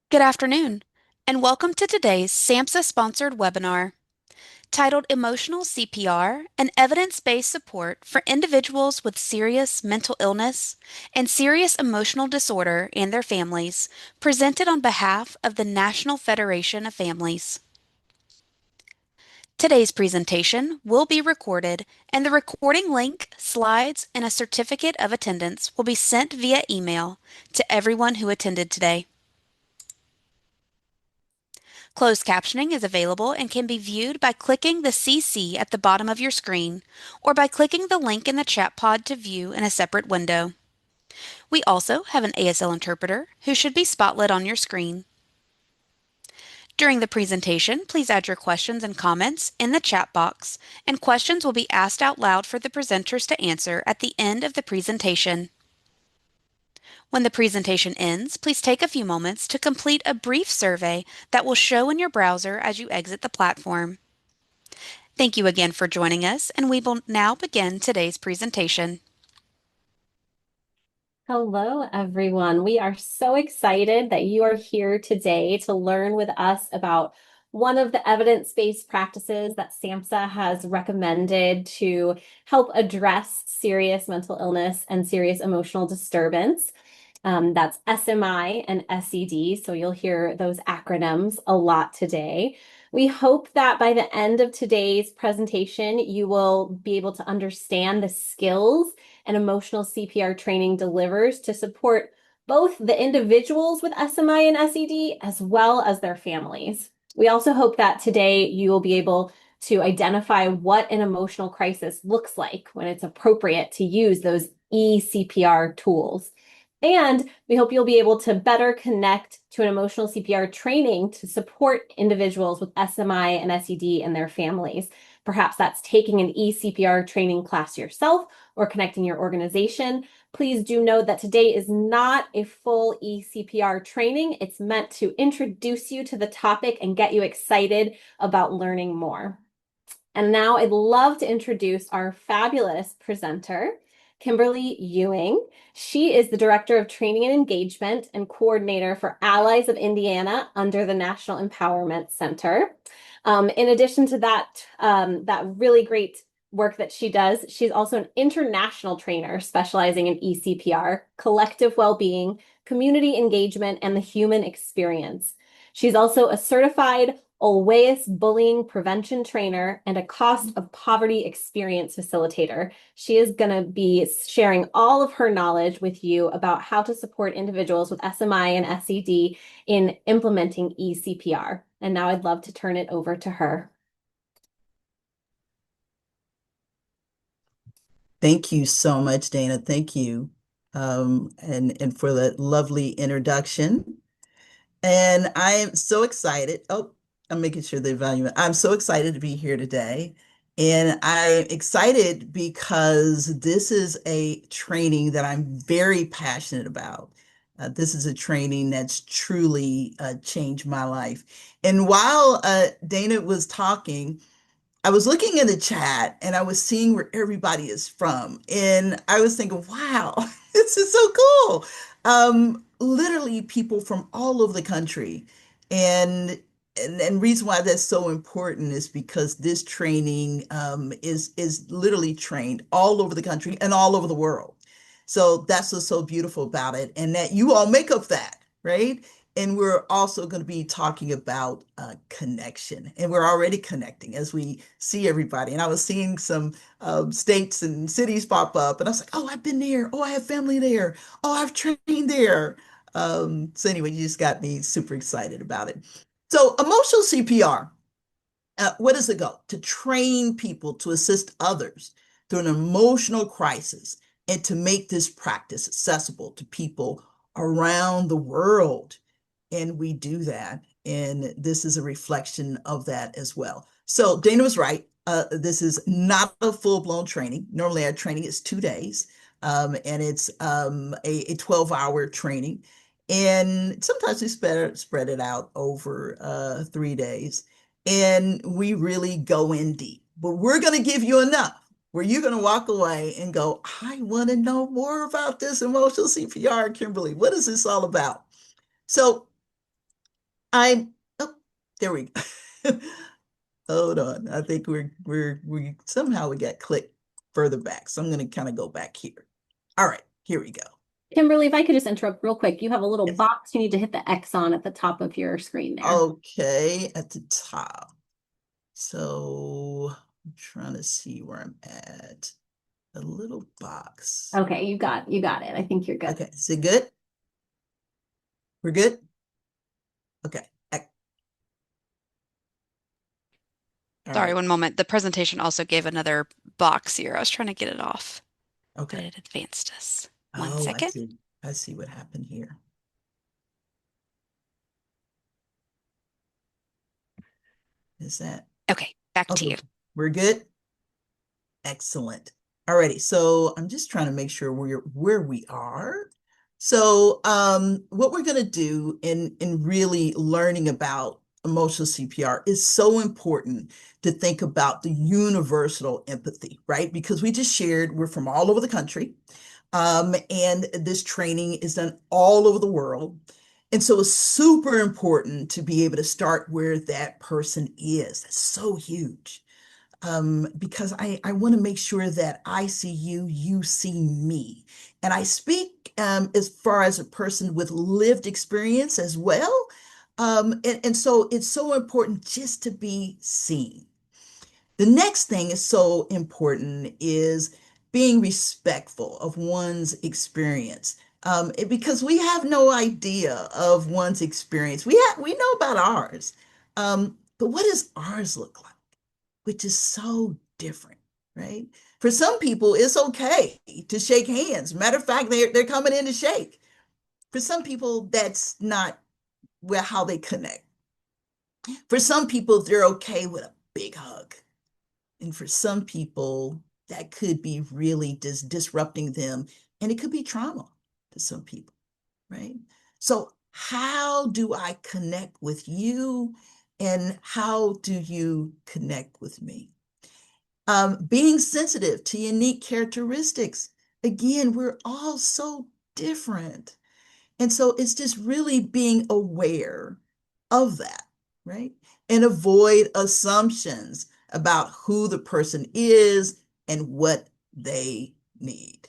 Good afternoon, and welcome to today's SAMHSA-sponsored webinar titled Emotional CPR and Evidence-Based Support for Individuals with Serious Mental Illness and Serious Emotional Disorder and Their Families, presented on behalf of the National Federation of Families. Today's presentation will be recorded, and the recording link, slides, and a certificate of attendance will be sent via email to everyone who attended today. Closed captioning is available and can be viewed by clicking the CC at the bottom of your screen or by clicking the link in the chat pod to view in a separate window. We also have an ASL interpreter who should be spotlit on your screen. During the presentation, please add your questions and comments in the chat box, and questions will be asked out loud for the presenters to answer at the end of the presentation. When the presentation ends, please take a few moments to complete a brief survey that will show in your browser as you exit the platform. Thank you again for joining us, and we will now begin today's presentation. Hello, everyone. We are so excited that you are here today to learn with us about one of the evidence-based practices that SAMHSA has recommended to help address serious mental illness and serious emotional disturbance. That's SMI and SED, so you'll hear those acronyms a lot today. We hope that by the end of today's presentation, you will be able to understand the skills and emotional CPR training delivers to support both the individuals with SMI and SED as well as their families. We also hope that today you will be able to identify what an emotional crisis looks like when it's appropriate to use those eCPR tools. And we hope you'll be able to better connect to an emotional CPR training to support individuals with SMI and SED and their families. Perhaps that's taking an eCPR training class yourself or connecting your organization. Please do note that today is not a full eCPR training. It's meant to introduce you to the topic and get you excited about learning more. And now I'd love to introduce our fabulous presenter, Kimberly Ewing. She is the Director of Training and Engagement and Coordinator for Allies of Indiana under the National Empowerment Center. In addition to that really great work that she does, she's also an international trainer specializing in eCPR, collective well-being, community engagement, and the human experience. She's also a certified always bullying prevention trainer and a cost of poverty experience facilitator. She is going to be sharing all of her knowledge with you about how to support individuals with SMI and SED in implementing eCPR. And now I'd love to turn it over to her. Thank you so much, Dana. Thank you. And for that lovely introduction. And I am so excited. Oh, I'm making sure the volume. I'm so excited to be here today. And I'm excited because this is a training that I'm very passionate about. This is a training that's truly changed my life. And while Dana was talking, I was looking in the chat and I was seeing where everybody is from. And I was thinking, wow, this is so cool. Literally people from all over the country. And and reason why that's so important is because this training is literally trained all over the country and all over the world. So that's what's so beautiful about it. And that you all make up that, right? And we're also going to be talking about connection. And we're already connecting as we see everybody. And I was seeing some states and cities pop up. And I was like, oh, I've been there. Oh, I have family there. Oh, I've trained there. So anyway, you just got me super excited about it. So emotional CPR, what is the goal? To train people to assist others through an emotional crisis and to make this practice accessible to people around the world. And we do that. And this is a reflection of that as well. So Dana was right. This is not a full-blown training. Normally our training is 2 days, and it's a 12-hour training. And sometimes we spread it out over 3 days. And we really go in deep. But we're going to give you enough where you're going to walk away and go, I want to know more about this emotional CPR, Kimberly. What is this all about? So I, oh, there we go. Hold on. I think we somehow we got clicked further back. So I'm going to kind of go back here. All right, here we go. Kimberly, if I could just interrupt real quick, you have a little Yes. box you need to hit the X on at the top of your screen there. Okay, at the top. So I'm trying to see where I'm at. A little box. Okay, you got it. I think you're good. Okay, is it good? We're good? Okay. All Sorry, right. one moment. The presentation also gave another box here. I was trying to get it off, but Okay. it advanced us. One Oh, I second. see. I see what happened here. Is that Okay, back to okay? you. We're good? Excellent. Alrighty, so I'm just trying to make sure we're where we are. So what we're going to do in really learning about emotional CPR is so important to think about the universal empathy, right? Because we just shared we're from all over the country, and this training is done all over the world. And so it's super important to be able to start where that person is. That's so huge, because I want to make sure that I see you, you see me. And I speak as far as a person with lived experience as well. And so it's so important just to be seen. The next thing is so important is being respectful of one's experience. Because we have no idea of one's experience. We know about ours. But what does ours look like? Which is so different, right? For some people, it's okay to shake hands. Matter of fact, they're coming in to shake. For some people, that's not well how they connect. For some people, they're okay with a big hug. And for some people, that could be really disrupting them. And it could be trauma to some people, right? So, how do I connect with you? And how do you connect with me? Being sensitive to unique characteristics. Again, we're all so different. And so it's just really being aware of that, right? And avoid assumptions about who the person is and what they need.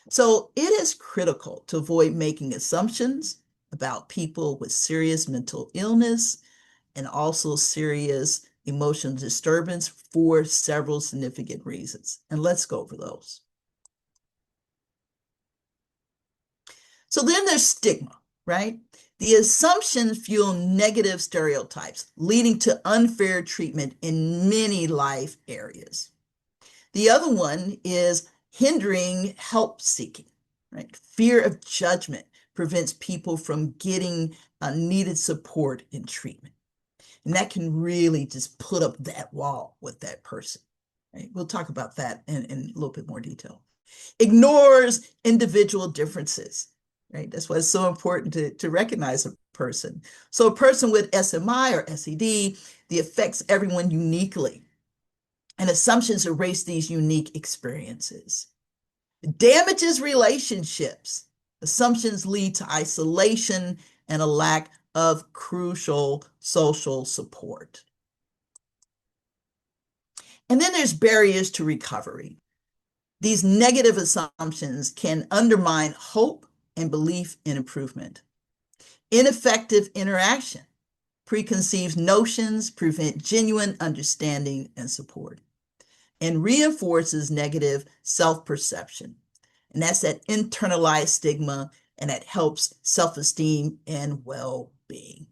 So it is critical to avoid making assumptions about people with serious mental illness and also serious emotional disturbance for several significant reasons. And let's go over those. So then there's stigma, right? The assumptions fuel negative stereotypes, leading to unfair treatment in many life areas. The other one is hindering help seeking, right? Fear of judgment prevents people from getting needed support and treatment. And that can really just put up that wall with that person. Right? We'll talk about that in a little bit more detail. Ignores individual differences. Right? That's why it's so important to recognize a person. So a person with SMI or SED, the affects everyone uniquely. And assumptions erase these unique experiences. Damages relationships. Assumptions lead to isolation and a lack of crucial social support. And then there's barriers to recovery. These negative assumptions can undermine hope and belief in improvement. Ineffective interaction, preconceived notions prevent genuine understanding and support, and reinforces negative self-perception. And that's that internalized stigma, and that helps self-esteem and well-being.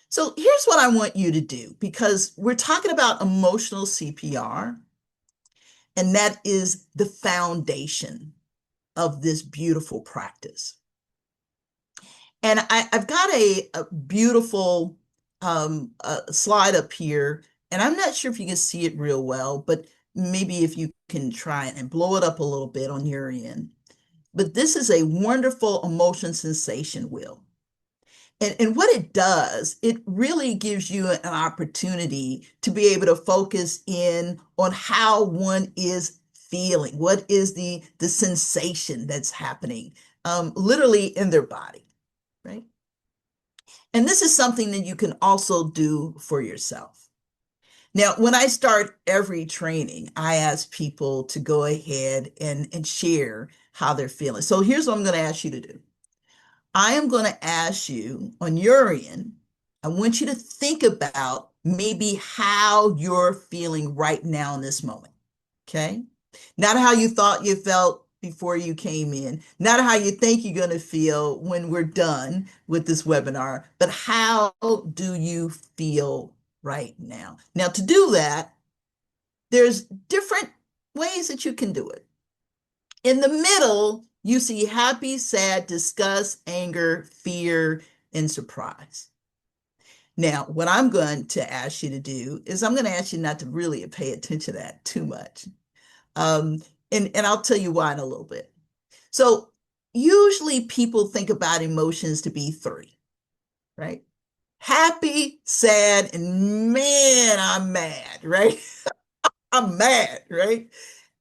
So here's what I want you to do, because we're talking about emotional CPR, and that is the foundation of this beautiful practice. And have got a beautiful slide up here, and I'm not sure if you can see it real well, but maybe if you can try and blow it up a little bit on your end. But this is a wonderful emotion sensation wheel. And what it does, it really gives you an opportunity to be able to focus in on how one is feeling? What is the sensation that's happening literally in their body, right? And this is something that you can also do for yourself. Now, when I start every training, I ask people to go ahead and share how they're feeling. So here's what I'm going to ask you to do. I am going to ask you on your end, I want you to think about maybe how you're feeling right now in this moment. Okay? Not how you thought you felt before you came in, not how you think you're going to feel when we're done with this webinar, but how do you feel right now? Now, to do that, there's different ways that you can do it. In the middle, you see happy, sad, disgust, anger, fear, and surprise. Now, what I'm going to ask you to do is I'm going to ask you not to really pay attention to that too much. Um, and I'll tell you why in a little bit. So usually people think about emotions to be three, right? Happy, sad, and man, I'm mad, right? I'm mad, right?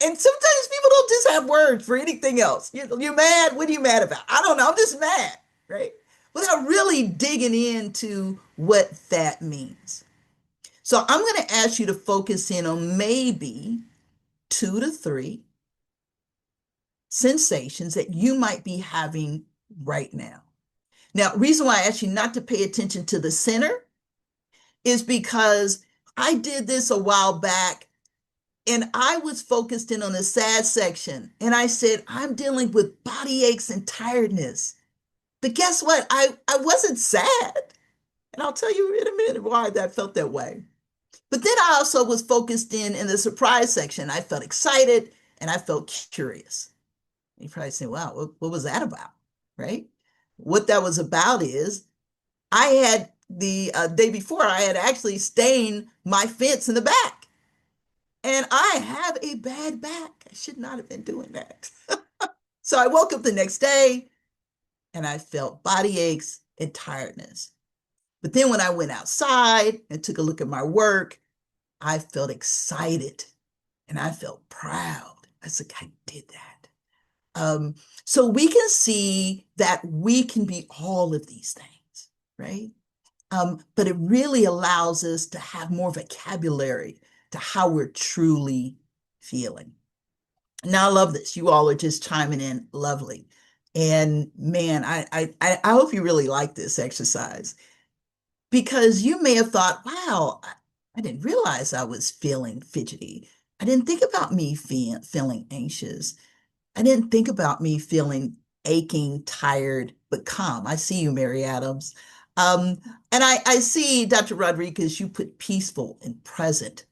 And sometimes people don't just have words for anything else. You're mad? What are you mad about? I don't know. I'm just mad, right? Without really digging into what that means. So I'm going to ask you to focus in on maybe 2 to 3 sensations that you might be having right now. Now, reason why I ask you not to pay attention to the center is because I did this a while back and I was focused in on the sad section. And I said, I'm dealing with body aches and tiredness. But guess what? I wasn't sad. And I'll tell you in a minute why that felt that way. But then I also was focused in the surprise section. I felt excited and I felt curious. You probably say, wow, what was that about? Right? What that was about is I had the day before, I had actually stained my fence in the back. And I have a bad back. I should not have been doing that. So I woke up the next day and I felt body aches and tiredness. But then when I went outside and took a look at my work, I felt excited and I felt proud. I said, I did that. So we can see that we can be all of these things, right? But it really allows us to have more vocabulary to how we're truly feeling. Now, I love this. You all are just chiming in lovely. And man, I hope you really like this exercise because you may have thought, wow, I didn't realize I was feeling fidgety. I didn't think about me feeling anxious. I didn't think about me feeling aching, tired, but calm. I see you, Mary Adams. Um, and I see, Dr. Rodriguez, you put peaceful and present.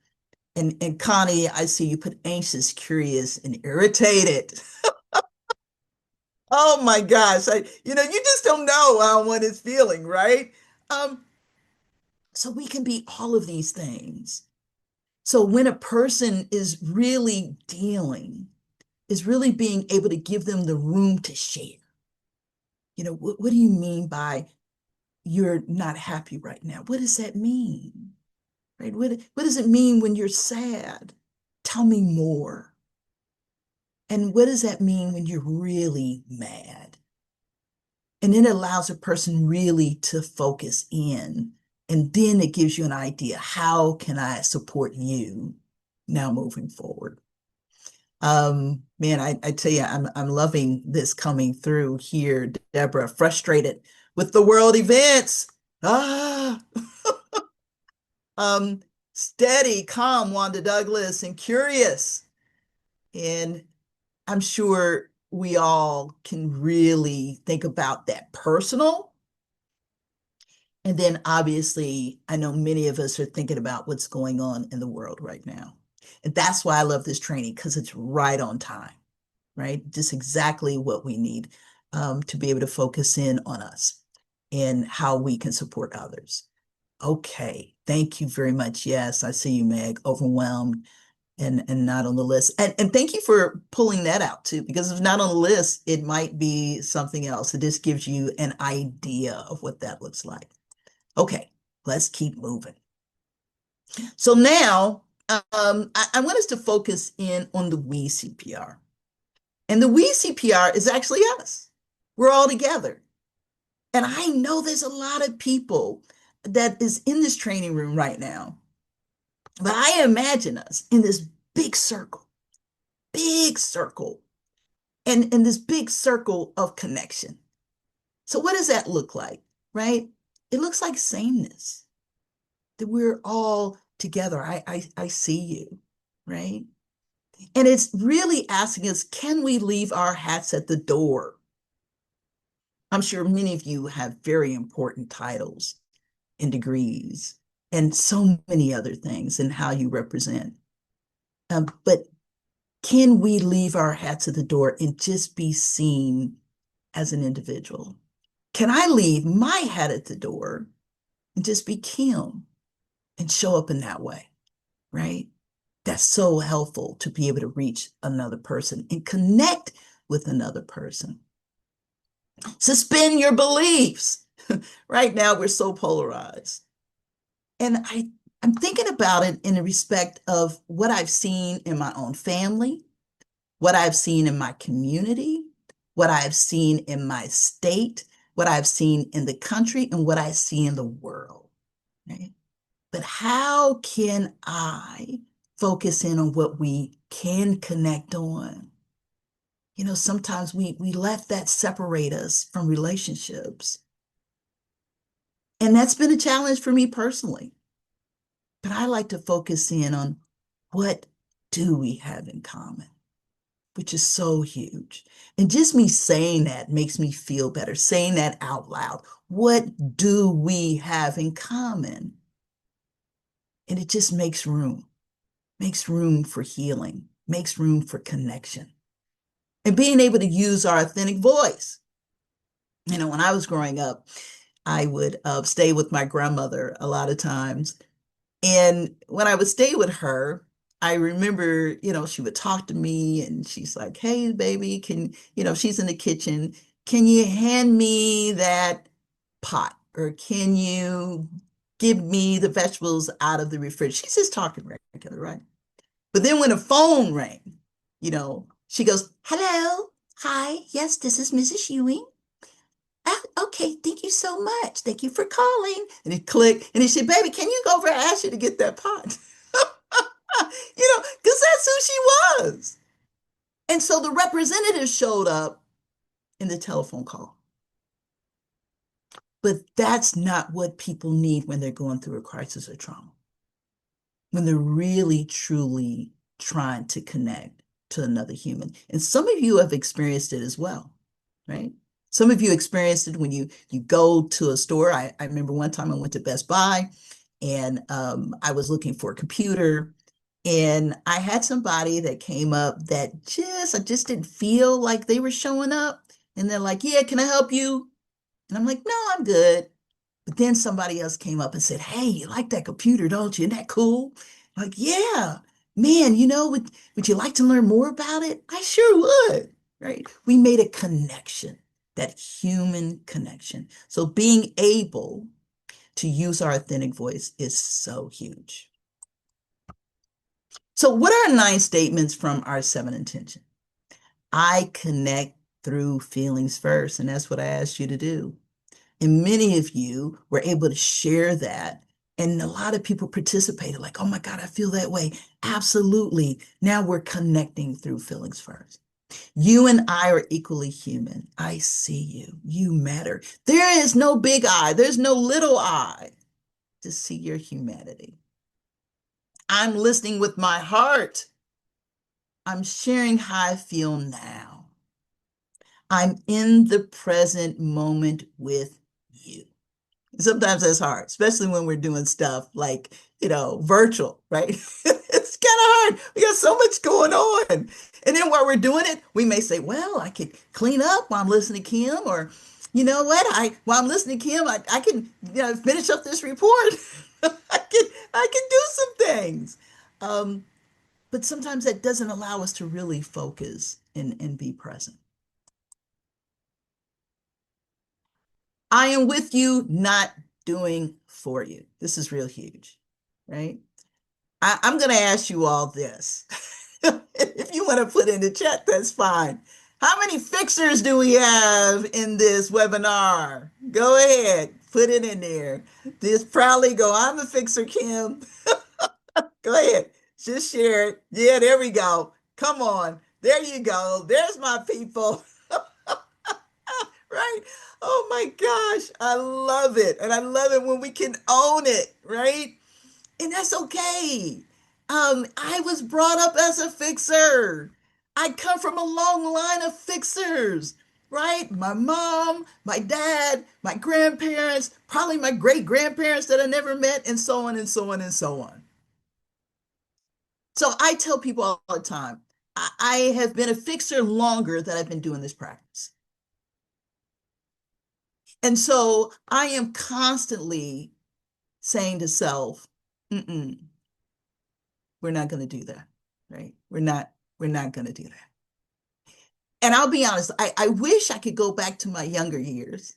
And Connie, I see you put anxious, curious, and irritated. Oh my gosh. You just don't know how one is feeling, right? Um, so we can be all of these things. So when a person is really dealing, is really being able to give them the room to share. What do you mean by you're not happy right now? What does that mean? Right? What does it mean when you're sad? Tell me more. And what does that mean when you're really mad? And then it allows a person really to focus in. And then it gives you an idea, how can I support you now moving forward? Man, I tell you, I'm loving this coming through here, Deborah. Frustrated with the world events. Ah, um, steady, calm, Wanda Douglas, and curious. And I'm sure we all can really think about that personal. And then obviously, I know many of us are thinking about what's going on in the world right now. And that's why I love this training because it's right on time, right? Just exactly what we need to be able to focus in on us and how we can support others. Okay, thank you very much. Yes, I see you, Meg, overwhelmed and not on the list. And thank you for pulling that out too, because if not on the list, it might be something else. It just gives you an idea of what that looks like. Okay, let's keep moving. So now I want us to focus in on the we CPR. And the we CPR is actually us. We're all together. And I know there's a lot of people that is in this training room right now. But I imagine us in this big circle, and in this big circle of connection. So what does that look like, right? It looks like sameness, that we're all together. I see you, right? And it's really asking us, can we leave our hats at the door? I'm sure many of you have very important titles and degrees and so many other things and how you represent. But can we leave our hats at the door and just be seen as an individual? Can I leave my hat at the door and just be Kim and show up in that way, right? That's so helpful to be able to reach another person and connect with another person. Suspend your beliefs. Right now, we're so polarized. And I'm thinking about it in the respect of what I've seen in my own family, what I've seen in my community, what I've seen in my state, what I've seen in the country, and what I see in the world. Right? But how can I focus in on what we can connect on? Sometimes we let that separate us from relationships. And that's been a challenge for me personally. But I like to focus in on what do we have in common, which is so huge. And just me saying that makes me feel better, saying that out loud. What do we have in common? And it just makes room for healing, makes room for connection. And being able to use our authentic voice. When I was growing up, I would stay with my grandmother a lot of times. And when I would stay with her, I remember, she would talk to me and she's like, hey, baby, she's in the kitchen. Can you hand me that pot? Or can you give me the vegetables out of the refrigerator? She's just talking regular, right? But then when the phone rang, she goes, hello, hi, yes, this is Mrs. Ewing. Oh, okay, thank you so much. Thank you for calling. And it clicked. And he said, baby, can you go over and ask you to get that pot? Because that's who she was. And so the representative showed up in the telephone call. But that's not what people need when they're going through a crisis or trauma, when they're really, truly trying to connect to another human. And some of you have experienced it as well, right? Some of you experienced it when you go to a store. I remember one time I went to Best Buy and I was looking for a computer. And I had somebody that came up that I just didn't feel like they were showing up. And they're like, yeah, can I help you? And I'm like, no, I'm good. But then somebody else came up and said, hey, you like that computer, don't you? Isn't that cool? Like, yeah, man, would you like to learn more about it? I sure would, right? We made a connection, that human connection. So being able to use our authentic voice is so huge. So what are 9 statements from our 7 intention? I connect through feelings first, and that's what I asked you to do. And many of you were able to share that. And a lot of people participated, like, oh my God, I feel that way. Absolutely. Now we're connecting through feelings first. You and I are equally human. I see you. You matter. There is no big I, there's no little I to see your humanity. I'm listening with my heart. I'm sharing how I feel now. I'm in the present moment with you. Sometimes that's hard, especially when we're doing stuff like, virtual, right? It's kind of hard. We got so much going on. And then while we're doing it, we may say, well, I could clean up while I'm listening to Kim, or you know what? While I'm listening to Kim, I can, finish up this report. I can do some things. Um, but sometimes that doesn't allow us to really focus and be present. I am with you, not doing for you. This is real huge, right? I'm going to ask you all this. If you want to put in the chat, that's fine. How many fixers do we have in this webinar? Go ahead, put it in there. Just proudly go, I'm the fixer, Kim. Go ahead, just share it. Yeah, there we go. Come on. There you go. There's my people. Right? Oh my gosh. I love it. And I love it when we can own it, right? And that's okay. I was brought up as a fixer. I come from a long line of fixers, right? My mom, my dad, my grandparents, probably my great grandparents that I never met, and so on and so on and so on. So I tell people all the time, I have been a fixer longer than I've been doing this practice. And so I am constantly saying to self, mm-mm, we're not going to do that, right? We're not going to do that. And I'll be honest, I wish I could go back to my younger years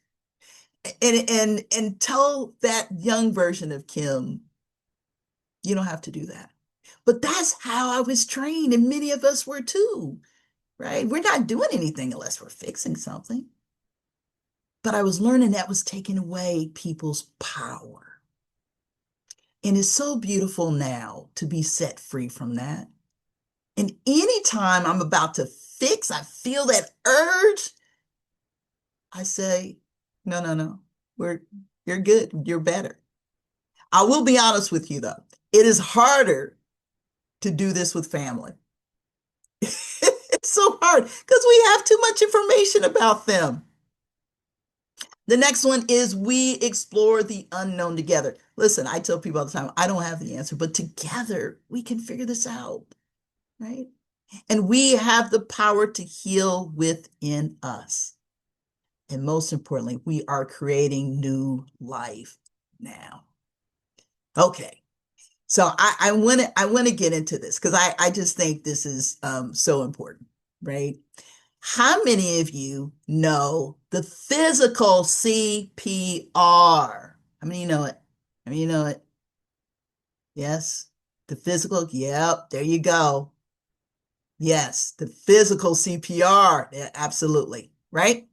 and tell that young version of Kim, you don't have to do that. But that's how I was trained, and many of us were too, right? We're not doing anything unless we're fixing something. But I was learning that was taking away people's power. And it's so beautiful now to be set free from that. And anytime I'm about to fix, I feel that urge, I say, no, no, no, you're good. You're better. I will be honest with you though. It is harder to do this with family. It's so hard because we have too much information about them. The next one is we explore the unknown together. Listen, I tell people all the time, I don't have the answer, but together we can figure this out, right? And we have the power to heal within us. And most importantly, we are creating new life now. Okay. So I want to get into this because I just think this is so important, right? How many of you know the physical CPR? How many know it? How many know it? Yes. The physical, yep, there you go. Yes, the physical CPR. Yeah, absolutely. Right?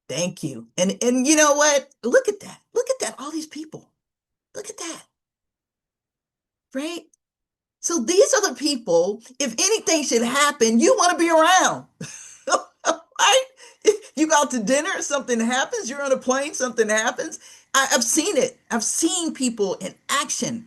Thank you. And you know what? Look at that. Look at that. All these people. Look at that. Right? So these are the people, if anything should happen, you want to be around. Right? You go out to dinner, something happens, you're on a plane, something happens. I've seen it. I've seen people in action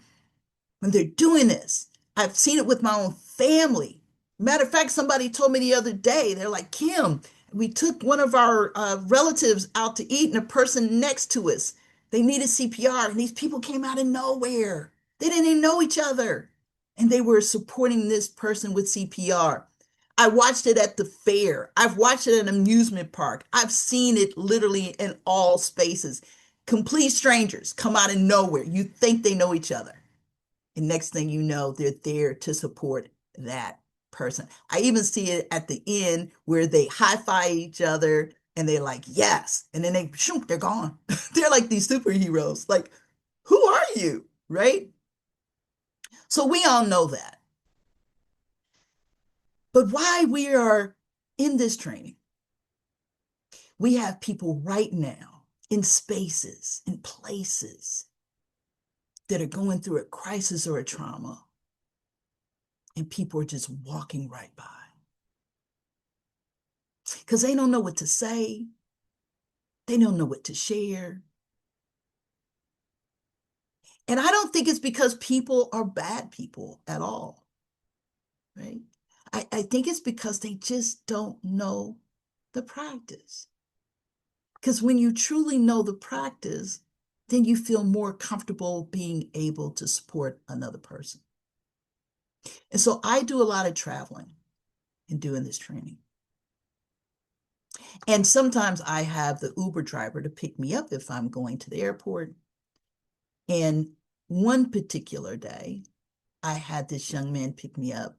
when they're doing this. I've seen it with my own family. Matter of fact, somebody told me the other day, they're like, Kim, we took one of our relatives out to eat, and a person next to us, they needed CPR, and these people came out of nowhere. They didn't even know each other. And they were supporting this person with CPR. I watched it at the fair. I've watched it at an amusement park. I've seen it literally in all spaces. Complete strangers come out of nowhere. You think they know each other. And next thing you know, they're there to support that person. I even see it at the end where they high-five each other and they're like, yes. And then they, shoot, they're gone. They're like these superheroes. Like, who are you? Right? So we all know that. But why we are in this training, we have people right now in spaces, in places that are going through a crisis or a trauma, and people are just walking right by because they don't know what to say. They don't know what to share. And I don't think it's because people are bad people at all, right? I think it's because they just don't know the practice. Because when you truly know the practice, then you feel more comfortable being able to support another person. And so I do a lot of traveling and doing this training. And sometimes I have the Uber driver to pick me up if I'm going to the airport. And one particular day, I had this young man pick me up.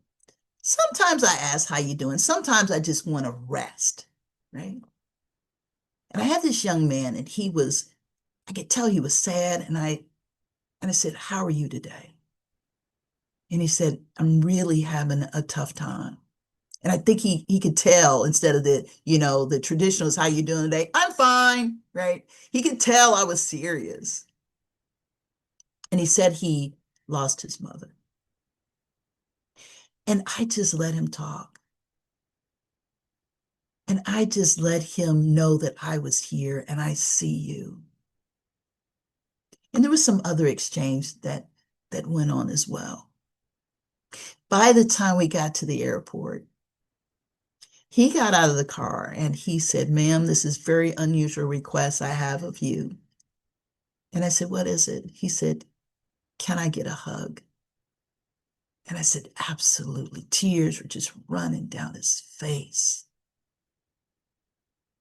Sometimes I ask, how you doing? Sometimes I just want to rest, right? And I had this young man and I could tell he was sad. And And I said, how are you today? And he said, I'm really having a tough time. And I think he could tell instead of the traditional is how you doing today? I'm fine, right? He could tell I was serious. And he said he lost his mother. And I just let him talk. And I just let him know that I was here and I see you. And there was some other exchange that went on as well. By the time we got to the airport, he got out of the car and he said, ma'am, this is very unusual request I have of you. And I said, what is it? He said, can I get a hug? And I said, absolutely. Tears were just running down his face.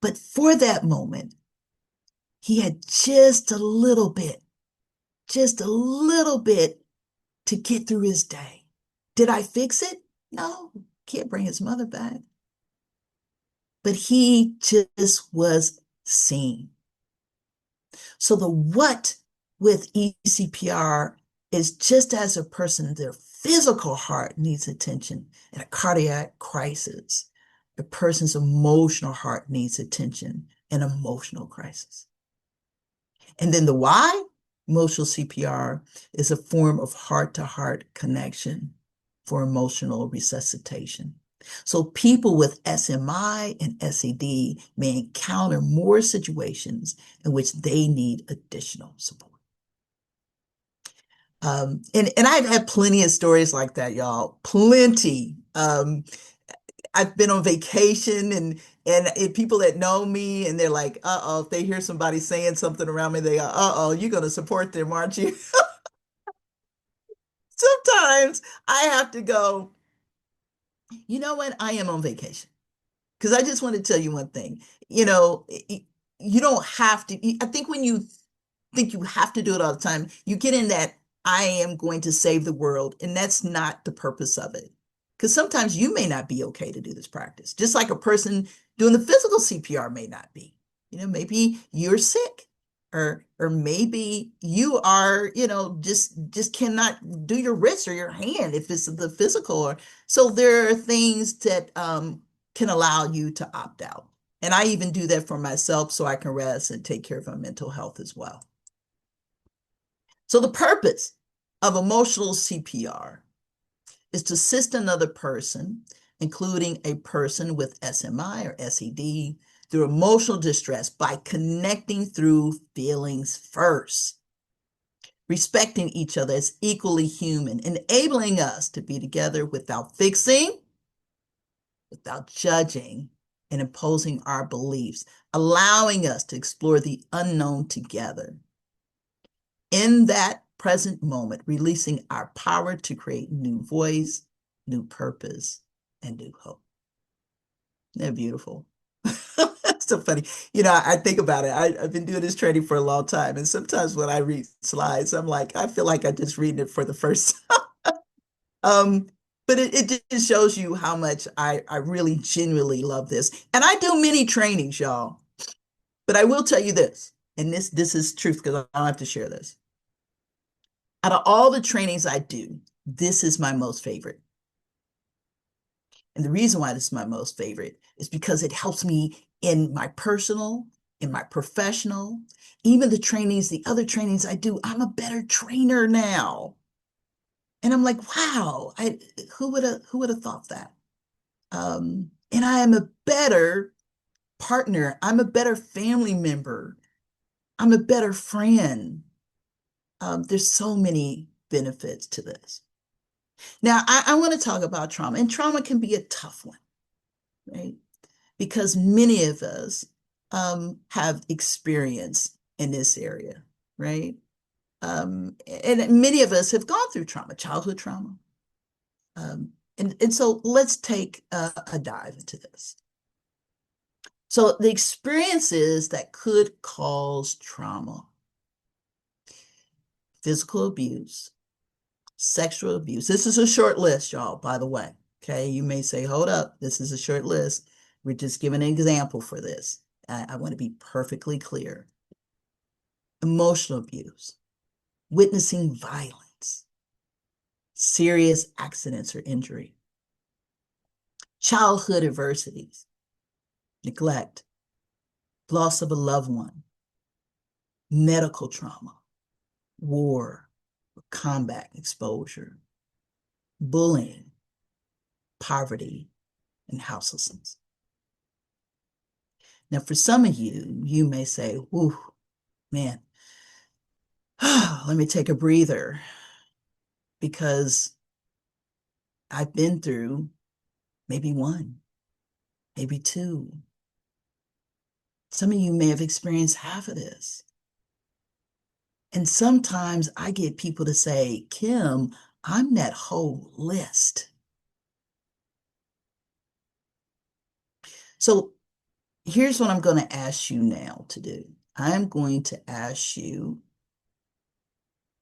But for that moment, he had just a little bit to get through his day. Did I fix it? No, can't bring his mother back. But he just was seen. So the what with ECPR is just as a person, their physical heart needs attention in a cardiac crisis, a person's emotional heart needs attention in emotional crisis. And then the why, emotional CPR is a form of heart-to-heart connection for emotional resuscitation. So people with SMI and SED may encounter more situations in which they need additional support. And I've had plenty of stories like that, y'all. Plenty. I've been on vacation and people that know me and they're like, uh-oh, if they hear somebody saying something around me, they go, uh-oh, you're going to support them, aren't you? Sometimes I have to go, you know what? I am on vacation. Because I just want to tell you one thing. You know, you don't have to. I think when you think you have to do it all the time, you get in that I am going to save the world. And that's not the purpose of it. Because sometimes you may not be okay to do this practice, just like a person doing the physical CPR may not be. You know, maybe you're sick. Or maybe you are, just cannot do your wrist or your hand if it's the physical. Or so there are things that can allow you to opt out. And I even do that for myself so I can rest and take care of my mental health as well. So the purpose of emotional CPR is to assist another person, including a person with SMI or SED, through emotional distress by connecting through feelings first, respecting each other as equally human, enabling us to be together without fixing, without judging, and imposing our beliefs, allowing us to explore the unknown together. In that present moment, releasing our power to create new voice, new purpose, and new hope. Isn't that beautiful? That's so funny. I think about it. I've been doing this training for a long time, and sometimes when I read slides, I'm like, I feel like I'm just reading it for the first time. Um, but it just shows you how much I really genuinely love this. And I do many trainings, y'all. But I will tell you this, and this is truth because I don't have to share this. Out of all the trainings I do, this is my most favorite. And the reason why this is my most favorite is because it helps me in my personal, in my professional, even the other trainings I do, I'm a better trainer now. And I'm like, wow, who would have thought that? And I am a better partner. I'm a better family member. I'm a better friend. There's so many benefits to this. Now, I want to talk about trauma, and trauma can be a tough one, right? Because many of us have experience in this area, right? And many of us have gone through trauma, childhood trauma. And so let's take a dive into this. So the experiences that could cause trauma: physical abuse, sexual abuse. This is a short list, y'all, by the way. Okay, you may say, hold up, this is a short list. We're just giving an example for this. I want to be perfectly clear. Emotional abuse, witnessing violence, serious accidents or injury, childhood adversities, neglect, loss of a loved one, medical trauma, war, combat exposure, bullying, poverty, and houselessness. Now, for some of you, you may say, "Ooh, man, let me take a breather because I've been through maybe one, maybe two. Some of you may have experienced half of this." And sometimes I get people to say, "Kim, I'm that whole list." So here's what I'm going to ask you now to do. I'm going to ask you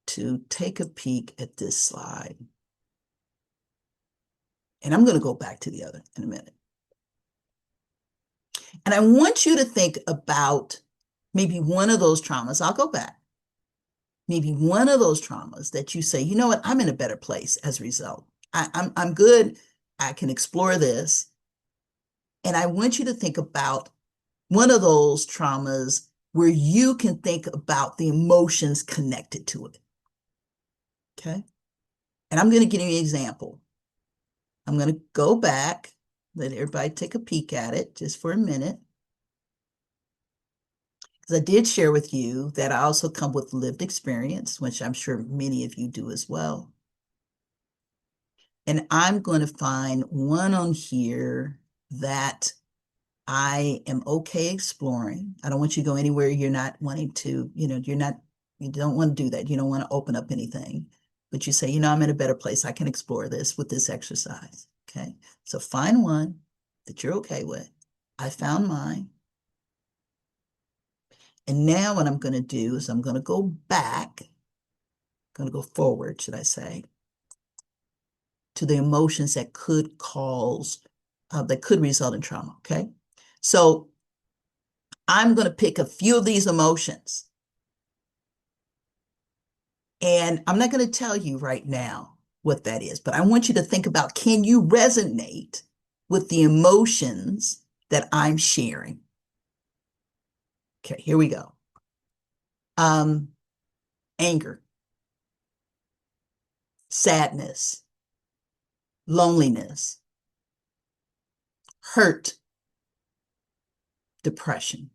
to take a peek at this slide. And I'm going to go back to the other in a minute. And I want you to think about maybe one of those traumas. I'll go back. Maybe one of those traumas that you say, "You know what, I'm in a better place as a result. I'm good. I can explore this." And I want you to think about one of those traumas where you can think about the emotions connected to it. Okay. And I'm going to give you an example. I'm going to go back, let everybody take a peek at it just for a minute. Because I did share with you that I also come with lived experience, which I'm sure many of you do as well. And I'm going to find one on here that I am okay exploring. I don't want you to go anywhere you're not wanting to, you don't want to do that. You don't want to open up anything. But you say, "I'm in a better place. I can explore this with this exercise." Okay. So find one that you're okay with. I found mine. And now what I'm going to do is I'm going to go back, going to go forward, should I say, to the emotions that could that could result in trauma. Okay. So I'm going to pick a few of these emotions. And I'm not going to tell you right now what that is, but I want you to think about, can you resonate with the emotions that I'm sharing? Okay, here we go. Anger, sadness, loneliness, hurt, depression.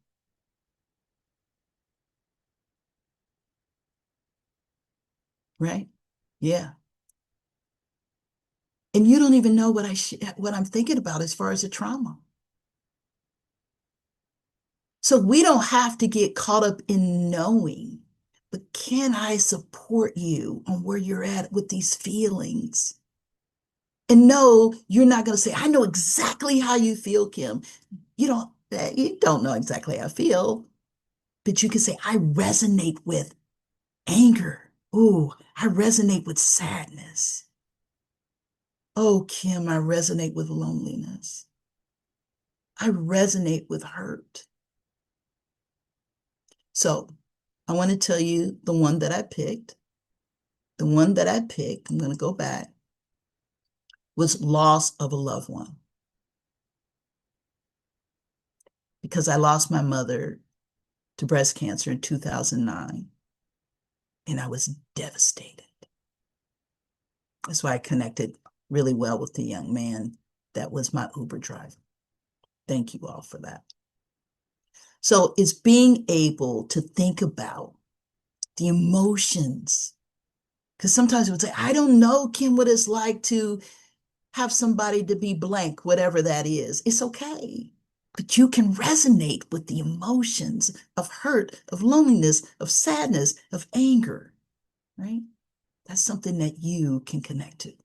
Right? Yeah. And you don't even know what I'm thinking about as far as the trauma. So we don't have to get caught up in knowing, but can I support you on where you're at with these feelings? And no, you're not going to say, "I know exactly how you feel, Kim." You don't know exactly how I feel, but you can say, "I resonate with anger. Ooh, I resonate with sadness. Oh, Kim, I resonate with loneliness. I resonate with hurt." So I want to tell you the one that I picked. The one that I picked, I'm going to go back, was loss of a loved one. Because I lost my mother to breast cancer in 2009, and I was devastated. That's why I connected really well with the young man that was my Uber driver. Thank you all for that. So it's being able to think about the emotions. Because sometimes we would say, "I don't know, Kim, what it's like to have somebody to be blank," whatever that is. It's okay. But you can resonate with the emotions of hurt, of loneliness, of sadness, of anger, right? That's something that you can connect to.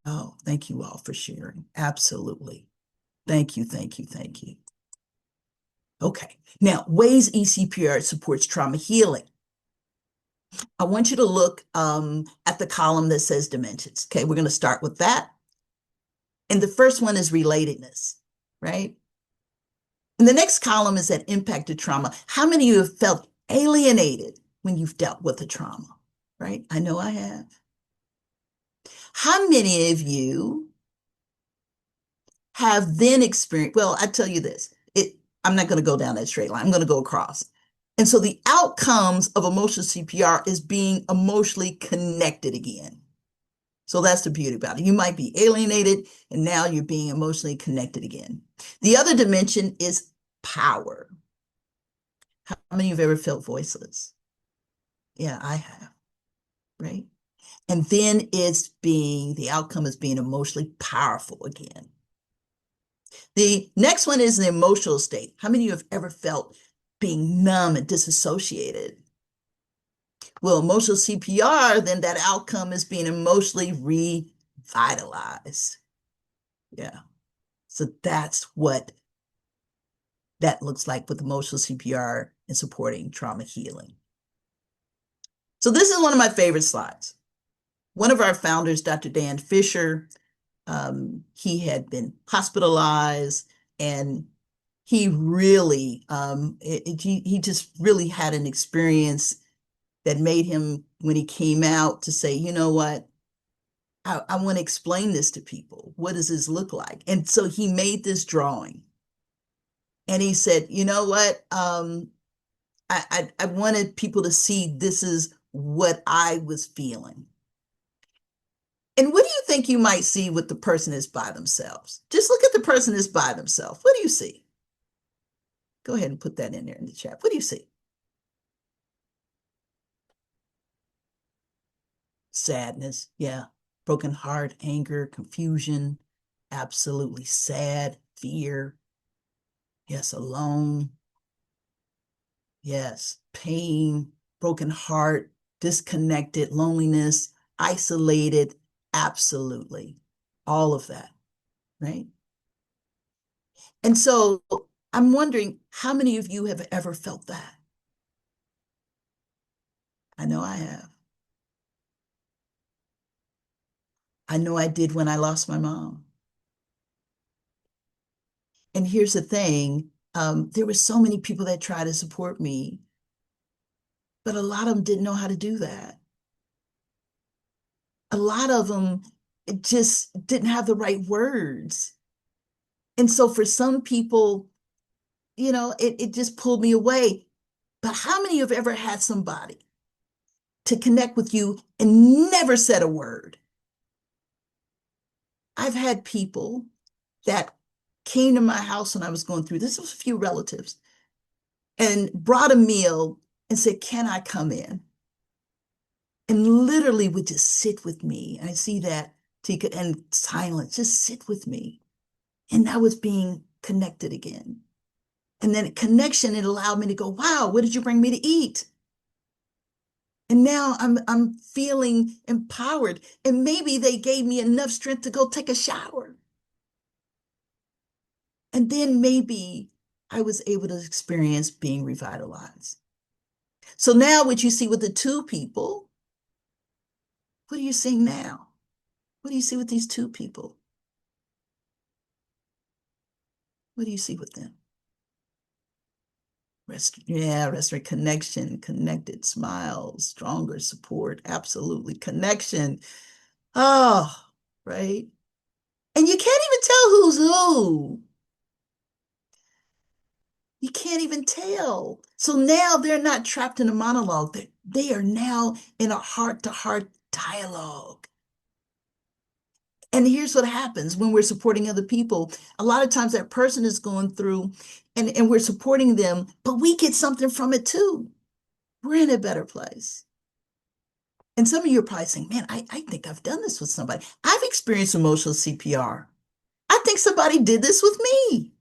Oh, thank you all for sharing. Absolutely. Thank you, thank you, thank you. Okay, now ways eCPR supports trauma healing. I want you to look at the column that says dimensions. Okay, we're going to start with that. And the first one is relatedness, right? And the next column is that impacted trauma. How many of you have felt alienated when you've dealt with a trauma, right? I know I have. How many of you have then experienced, well, I tell you this, I'm not going to go down that straight line. I'm going to go across. And so the outcomes of emotional CPR is being emotionally connected again. So that's the beauty about it. You might be alienated and now you're being emotionally connected again. The other dimension is power. How many of you have ever felt voiceless? Yeah, I have, right? And then the outcome is being emotionally powerful again. The next one is an emotional state. How many of you have ever felt being numb and disassociated? Well, emotional CPR, then that outcome is being emotionally revitalized. Yeah. So that's what that looks like with emotional CPR and supporting trauma healing. So this is one of my favorite slides. One of our founders, Dr. Dan Fisher, he had been hospitalized and he really, he just really had an experience that made him, when he came out, to say, you know what, I want to explain this to people. What does this look like? And so he made this drawing. And he said, you know what, I wanted people to see this is what I was feeling. And what do you think you might see with the person that's by themselves? Just look at the person that's by themselves. What do you see? Go ahead and put that in there in the chat. What do you see? Sadness, yeah. Broken heart, anger, confusion, absolutely sad, fear. Yes, alone. Yes, pain, broken heart, disconnected, loneliness, isolated, absolutely. All of that, right? And so I'm wondering how many of you have ever felt that? I know I have. I know I did when I lost my mom. And here's the thing, there were so many people that tried to support me, but a lot of them didn't know how to do that. A lot of them just didn't have the right words. And so for some people, it just pulled me away. But how many have ever had somebody to connect with you and never said a word? I've had people that came to my house when I was going through this, was a few relatives, and brought a meal and said, can I come in? And literally would just sit with me. And I see that, Tika, and silence, just sit with me. And I was being connected again. And then connection, it allowed me to go, wow, what did you bring me to eat? And now I'm feeling empowered. And maybe they gave me enough strength to go take a shower. And then maybe I was able to experience being revitalized. So now what you see with the two people, what are you seeing now? What do you see with these two people? What do you see with them? Restaurant connection, connected smiles, stronger support, absolutely connection. Oh, right. And you can't even tell who's who. You can't even tell. So now they're not trapped in a monologue. They are now in a heart-to-heart dialogue. And here's what happens when we're supporting other people. A lot of times that person is going through and we're supporting them, but we get something from it too. We're in a better place. And some of you are probably saying, man, I think I've done this with somebody. I've experienced emotional CPR. I think somebody did this with me.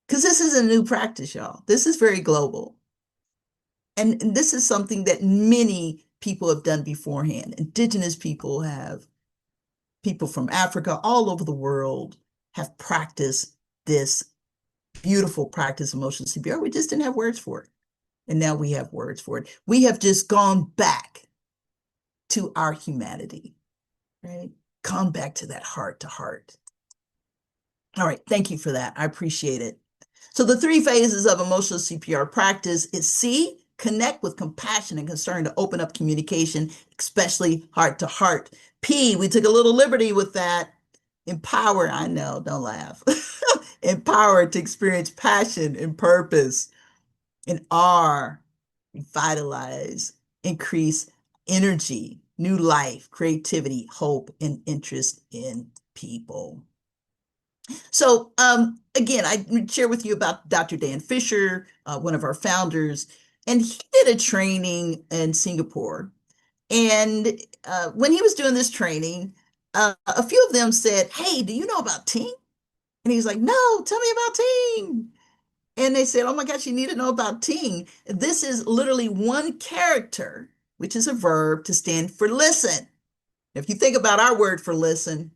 Because this is a new practice, y'all. This is very global. And this is something that many people have done beforehand. Indigenous people have, people from Africa, all over the world have practiced this beautiful practice, emotional CPR. We just didn't have words for it. And now we have words for it. We have just gone back to our humanity, right? Gone back to that heart to heart. All right, thank you for that. I appreciate it. So the three phases of emotional CPR practice is C, connect with compassion and concern to open up communication, especially heart to heart. P, we took a little liberty with that. Empower, I know, don't laugh. Empower to experience passion and purpose. And R, revitalize, increase energy, new life, creativity, hope, and interest in people. So again, I share with you about Dr. Dan Fisher, one of our founders, and he did a training in Singapore. And when he was doing this training, a few of them said, "Hey, do you know about Ting?" And he's like, "No, tell me about Ting." And they said, "Oh my gosh, you need to know about Ting. This is literally one character, which is a verb to stand for listen. If you think about our word for listen,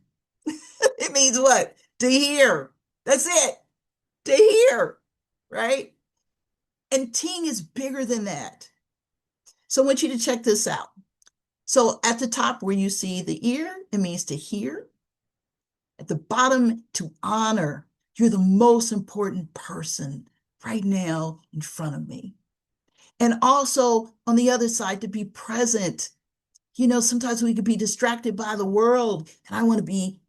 it means what? To hear. That's it. To hear, right? And Ting is bigger than that. So I want you to check this out. So at the top where you see the ear, it means to hear. At the bottom, to honor. You're the most important person right now in front of me. And also on the other side, to be present. You know, sometimes we could be distracted by the world, and I want to be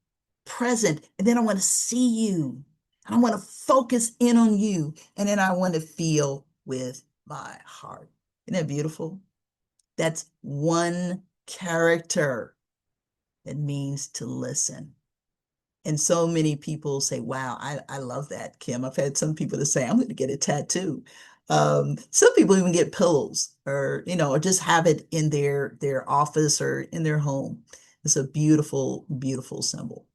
present, and then I want to see you, and I want to focus in on you, and then I want to feel with my heart. Isn't that beautiful? That's one character. It means to listen. And so many people say, wow, I love that, Kim. I've had some people that say, I'm going to get a tattoo. Some people even get pillows or, you know, or just have it in their office or in their home. It's a beautiful, beautiful symbol.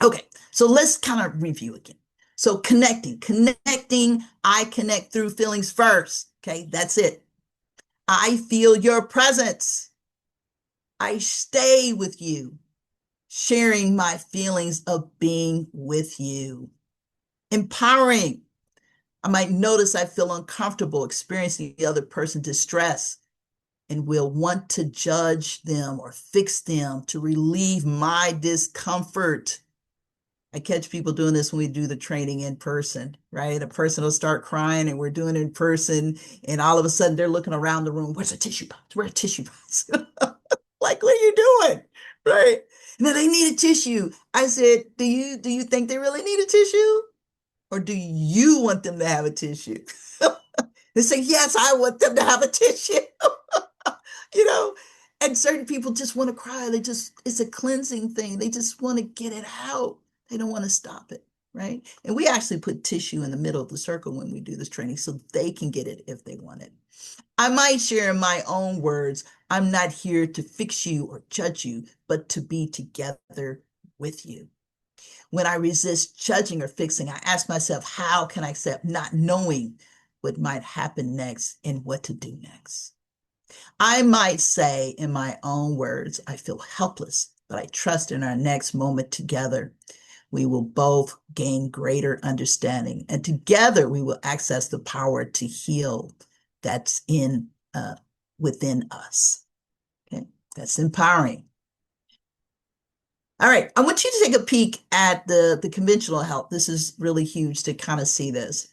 Okay, so let's kind of review again. So connecting, I connect through feelings first. Okay, that's it. I feel your presence. I stay with you, sharing my feelings of being with you. Empowering. I might notice I feel uncomfortable experiencing the other person's distress and will want to judge them or fix them to relieve my discomfort. I catch people doing this when we do the training in person, right? A person will start crying and we're doing it in person, and all of a sudden they're looking around the room. Where's a tissue box? Where's a tissue box? Like, what are you doing? Right? No, they need a tissue. I said, do you think they really need a tissue? Or do you want them to have a tissue? They say, yes, I want them to have a tissue. You know, and certain people just want to cry. It's a cleansing thing. They just want to get it out. They don't want to stop it, right? And we actually put tissue in the middle of the circle when we do this training so they can get it if they want it. I might share in my own words, I'm not here to fix you or judge you, but to be together with you. When I resist judging or fixing, I ask myself, how can I accept not knowing what might happen next and what to do next? I might say in my own words, I feel helpless, but I trust in our next moment together, we will both gain greater understanding, and together we will access the power to heal that's in within us. Okay, that's empowering. All right, I want you to take a peek at the conventional health. This is really huge to kind of see this.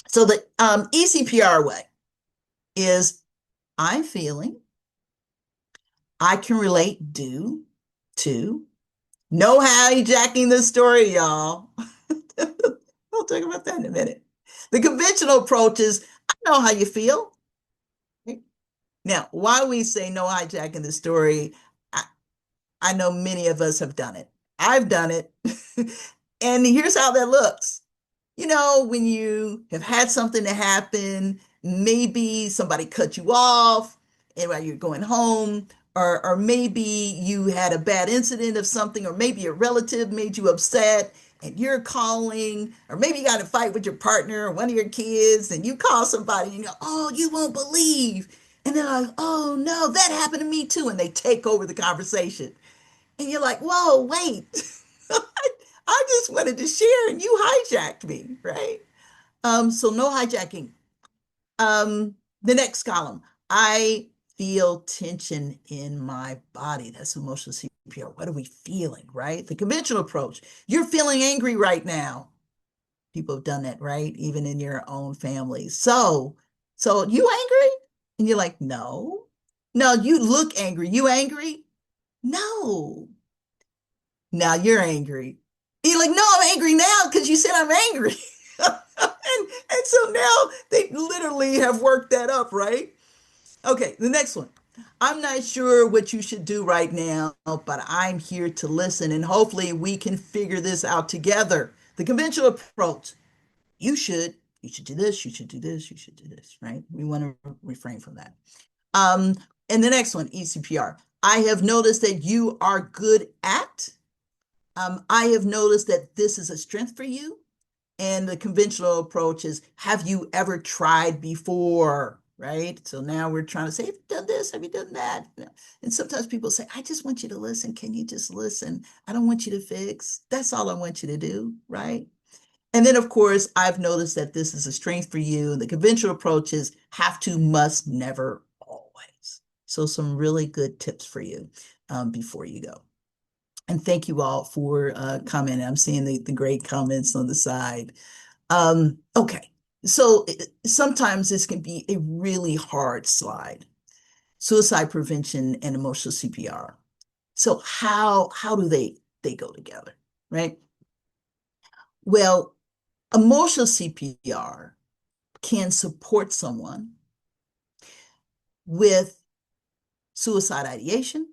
So the ECPR way is I'm feeling, I can relate due to, no hijacking the story, y'all. We'll talk about that in a minute. The conventional approach is I know how you feel. Now, why we say no hijacking the story, I know many of us have done it. I've done it. And here's how that looks. You know, when you have had something to happen, maybe somebody cut you off and while you're going home, or maybe you had a bad incident of something, or maybe a relative made you upset and you're calling, or maybe you got a fight with your partner or one of your kids and you call somebody and you go, oh, you won't believe. And they're like, oh no, that happened to me too. And they take over the conversation. And you're like, whoa, wait. I just wanted to share and you hijacked me, right? So no hijacking. The next column, I feel tension in my body. That's emotional CPR. What are we feeling, right? The conventional approach, you're feeling angry right now. People have done that, right? Even in your own family. So you And you're like, no, no, you look angry. You angry? No, now you're angry. And you're like, no, I'm angry now because you said I'm angry. And so now they literally have worked that up, right? Okay, the next one. I'm not sure what you should do right now, but I'm here to listen and hopefully we can figure this out together. The conventional approach, you should do this, you should do this, you should do this, right? We want to refrain from that. Um, and the next one, ECPR. I have noticed that you are good at. I have noticed that this is a strength for you. And the conventional approach is, have you ever tried before? Right? So now we're trying to say, have you done this? Have you done that? And sometimes people say, I just want you to listen. Can you just listen? I don't want you to fix. That's all I want you to do. Right? And then, of course, I've noticed that this is a strength for you. The conventional approach is have to, must, never, always. So some really good tips for you before you go. And thank you all for commenting. I'm seeing the great comments on the side. Okay, so sometimes this can be a really hard slide. Suicide prevention and emotional CPR. So how do they go together, right? Well, emotional CPR can support someone with suicide ideation.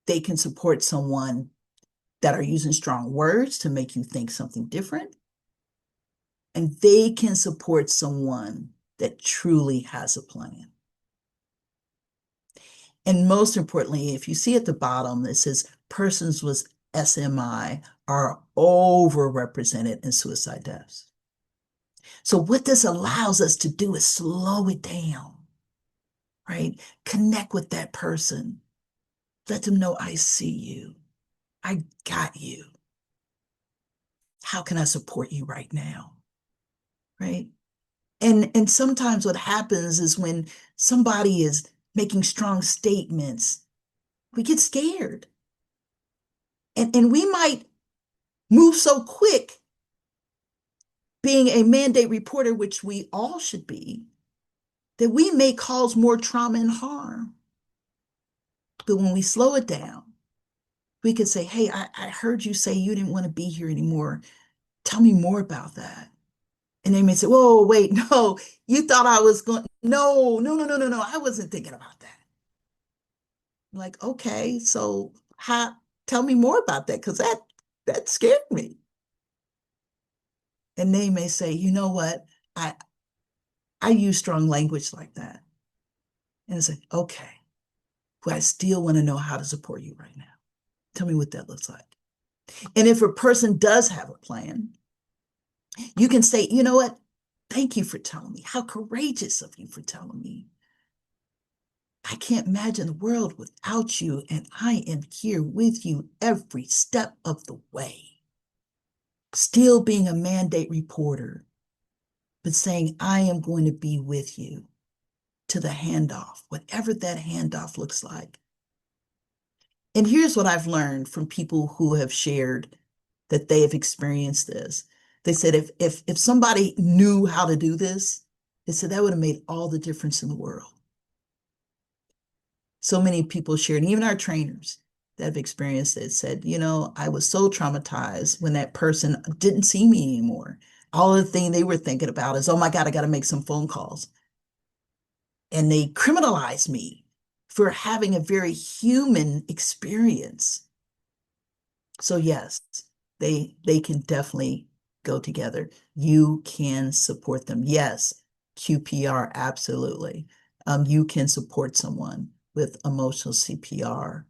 They can support someone that are using strong words to make you think something different. And they can support someone that truly has a plan. And most importantly, if you see at the bottom, it says persons with SMI are overrepresented in suicide deaths. So what this allows us to do is slow it down, right? Connect with that person. Let them know I see you. I got you. How can I support you right now? Right? And sometimes what happens is when somebody is making strong statements, we get scared. And we might move so quick, being a mandate reporter, which we all should be, that we may cause more trauma and harm. But when we slow it down, we could say, hey, I heard you say you didn't want to be here anymore. Tell me more about that. And they may say, whoa, wait, no, you thought I was going, no, no, no, no, no, no, I wasn't thinking about that. I'm like, okay, so tell me more about that, because that scared me. And they may say, you know what, I I use strong language like that. And it's like, okay, but I still want to know how to support you right now. Tell me what that looks like. And if a person does have a plan, you can say, you know what? Thank you for telling me. How courageous of you for telling me. I can't imagine the world without you, and I am here with you every step of the way. Still being a mandate reporter, but saying, I am going to be with you to the handoff, whatever that handoff looks like. And here's what I've learned from people who have shared that they have experienced this. They said if somebody knew how to do this, they said that would have made all the difference in the world. So many people shared, and even our trainers that have experienced it said, you know, I was so traumatized when that person didn't see me anymore. All the thing they were thinking about is, oh my God, I got to make some phone calls. And they criminalized me for having a very human experience. So yes, they can definitely go together. You can support them. Yes, QPR, absolutely. You can support someone with emotional CPR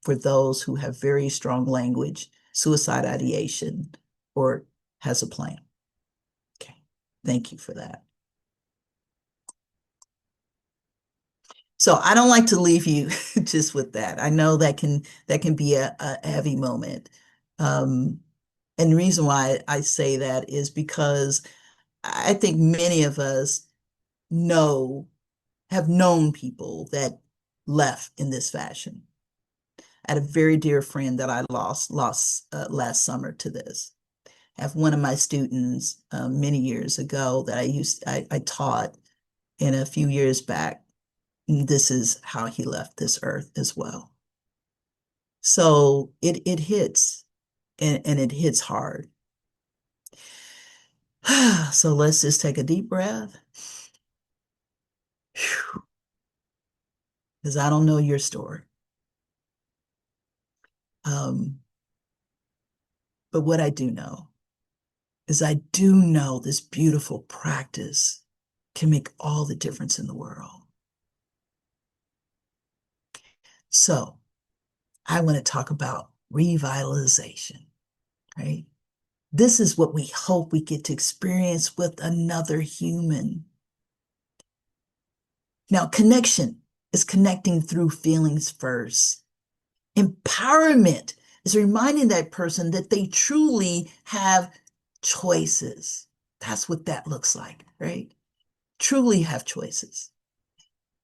for those who have very strong language, suicide ideation, or has a plan. Okay, thank you for that. So I don't like to leave you just with that. I know that can be a heavy moment. Um, and the reason why I say that is because I think many of us know, have known people that left in this fashion. I had a very dear friend that I lost last summer to this. I have one of my students many years ago that I taught, And a few years back, this is how he left this earth as well. So it hits and it hits hard. So let's just take a deep breath. Because I don't know your story. Um, but what I do know is I do know this beautiful practice can make all the difference in the world. So I want to talk about revitalization, right? This is what we hope we get to experience with another human. Now, connection is connecting through feelings first. Empowerment is reminding that person that they truly have choices. That's what that looks like, right? Truly have choices.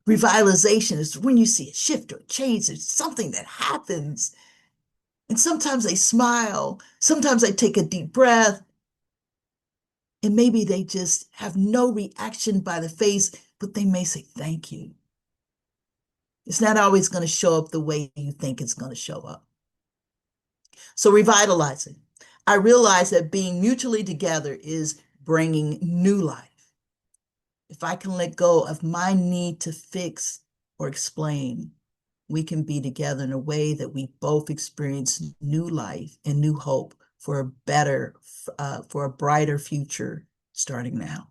Revitalization is when you see a shift or a change, there's something that happens. And sometimes they smile, sometimes they take a deep breath, and maybe they just have no reaction by the face, but they may say, thank you. It's not always going to show up the way you think it's going to show up. So revitalizing. I realize that being mutually together is bringing new life. If I can let go of my need to fix or explain, we can be together in a way that we both experience new life and new hope for for a brighter future starting now.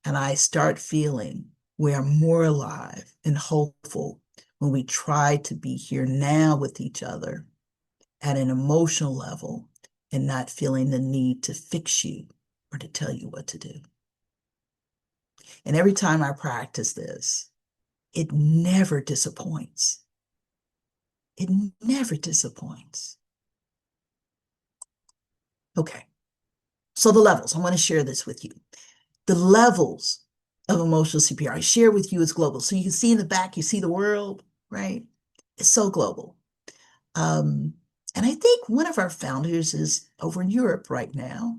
And I start feeling we are more alive and hopeful when we try to be here now with each other at an emotional level and not feeling the need to fix you or to tell you what to do. And every time I practice this, it never disappoints. It never disappoints. Okay, so the levels, I want to share this with you. The levels of emotional CPR I share with you is global. So you can see in the back, you see the world, right? It's so global. And I think one of our founders is over in Europe right now.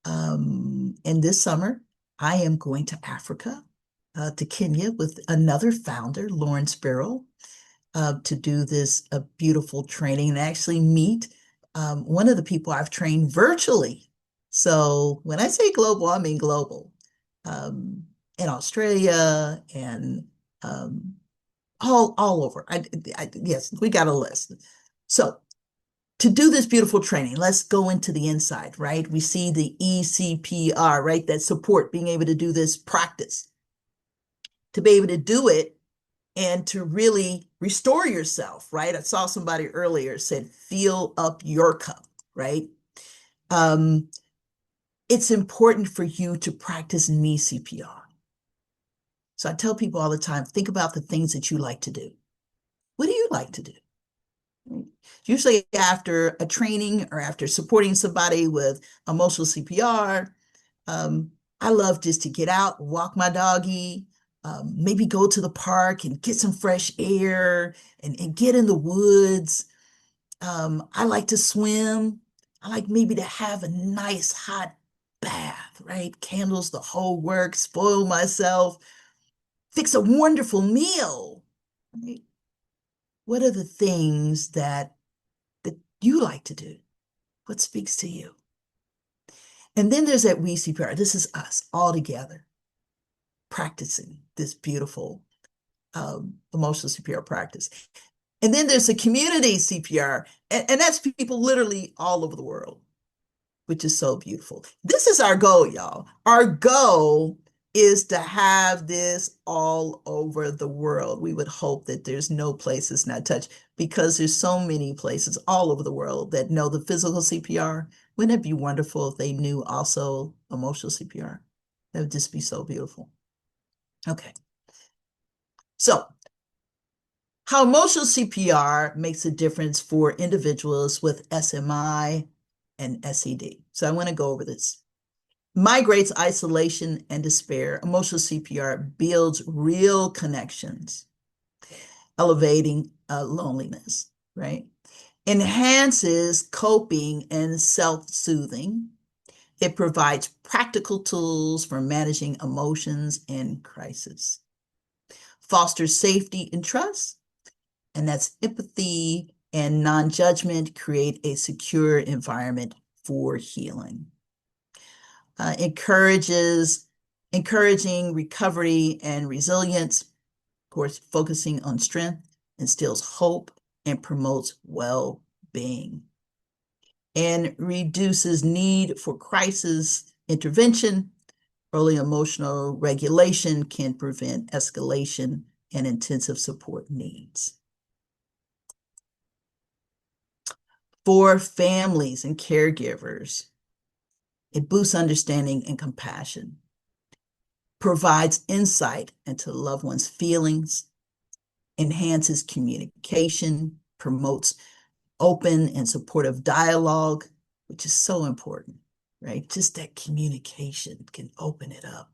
And this summer, I am going to Africa, to Kenya with another founder, Lauren Sparrow, to do this beautiful training and actually meet one of the people I've trained virtually. So when I say global, I mean global. In Australia and all over. Yes, we got a list. So to do this beautiful training, let's go into the inside, right? We see the ECPR, right? That support, being able to do this practice, to be able to do it and to really restore yourself, right? I saw somebody earlier said, fill up your cup, right? Um, it's important for you to practice knee CPR. So I tell people all the time, think about the things that you like to do. What do you like to do? Usually after a training or after supporting somebody with emotional CPR, I love just to get out, walk my doggy, maybe go to the park and get some fresh air and get in the woods. I like to swim. I like maybe to have a nice hot bath, right? Candles, the whole work, spoil myself, fix a wonderful meal. Right? What are the things that you like to do? What speaks to you? And then there's that we CPR. This is us all together practicing this beautiful emotional CPR practice. And then there's the community CPR, and that's people literally all over the world, which is so beautiful. This is our goal, y'all. Our goal is to have this all over the world. We would hope that there's no place it's not touched because there's so many places all over the world that know the physical CPR. Wouldn't it be wonderful if they knew also emotional CPR? That would just be so beautiful. Okay. So how emotional CPR makes a difference for individuals with SMI and SED. So I want to go over this. Migrates isolation and despair. Emotional CPR builds real connections, elevating loneliness, right? Enhances coping and self-soothing, It provides practical tools for managing emotions in crisis, fosters safety and trust, and that's empathy and non-judgment, create a secure environment for healing. Encouraging recovery and resilience, of course, focusing on strength, instills hope and promotes well-being, and reduces need for crisis intervention. Early emotional regulation can prevent escalation and intensive support needs. For families and caregivers, it boosts understanding and compassion, provides insight into loved one's feelings, enhances communication, promotes open and supportive dialogue, which is so important, right? Just that communication can open it up.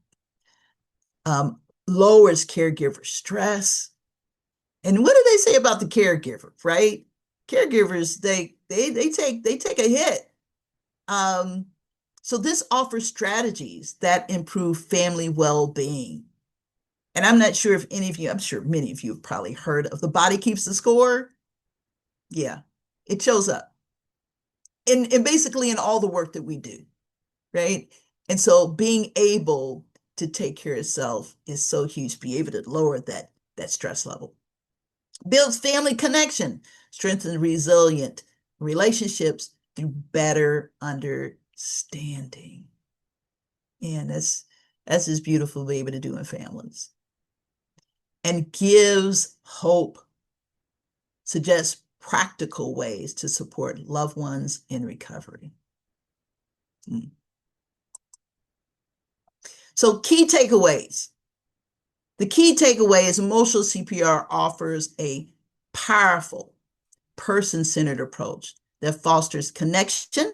Lowers caregiver stress. And what do they say about the caregiver, right? Caregivers, they take a hit. So this offers strategies that improve family well-being. And I'm not sure if any of you, I'm sure many of you have probably heard of the body keeps the score. Yeah, it shows up in basically in all the work that we do, right? And so being able to take care of yourself is so huge, be able to lower that stress level. Builds family connection, strengthens resilient relationships through better understanding. And that's just beautiful to be able to do in families. And gives hope, suggests practical ways to support loved ones in recovery. So key takeaways. The key takeaway is emotional CPR offers a powerful person-centered approach that fosters connection,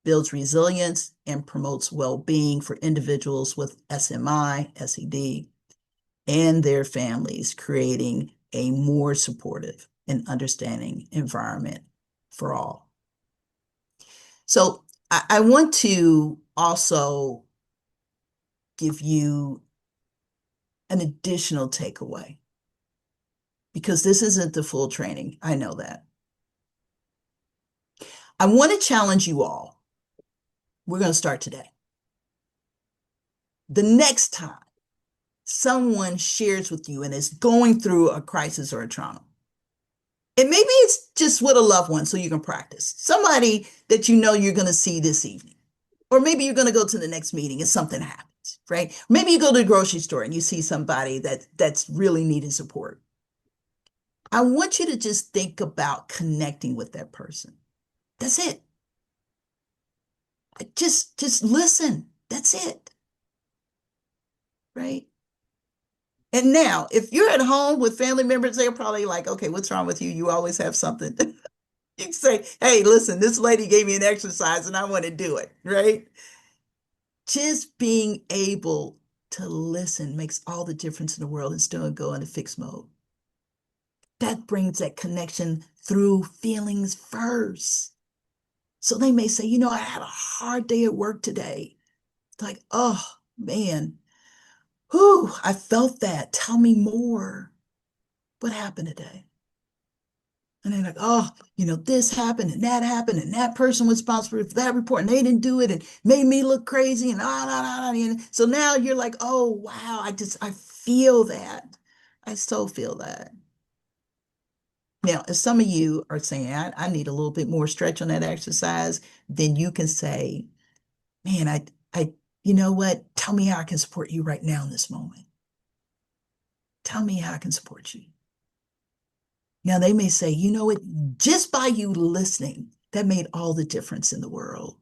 builds resilience, and promotes well-being for individuals with SMI, SED, and their families, creating a more supportive and understanding environment for all. So I want to also give you an additional takeaway because this isn't the full training. I know that. I want to challenge you all. We're going to start today. The next time someone shares with you and is going through a crisis or a trauma, and maybe it's just with a loved one so you can practice, somebody that you know you're going to see this evening, or maybe you're going to go to the next meeting and something happens, right? Maybe you go to the grocery store and you see somebody that's really needing support. I want you to just think about connecting with that person. That's it. Just listen. That's it. Right? And now, if you're at home with family members, they're probably like, okay, what's wrong with you? You always have something. You can say, hey, listen, this lady gave me an exercise and I want to do it, right? Just being able to listen makes all the difference in the world instead of going into fixed mode. That brings that connection through feelings first. So they may say, I had a hard day at work today. It's like, oh, man, whew, I felt that. Tell me more. What happened today? And they're like, oh, this happened and that person was responsible for that report and they didn't do it and made me look crazy and And so now you're like, oh, wow, I feel that. I so feel that. Now, if some of you are saying, I need a little bit more stretch on that exercise, then you can say, man, you know what? Tell me how I can support you right now in this moment. Tell me how I can support you. Now, they may say, you know what? Just by you listening, that made all the difference in the world.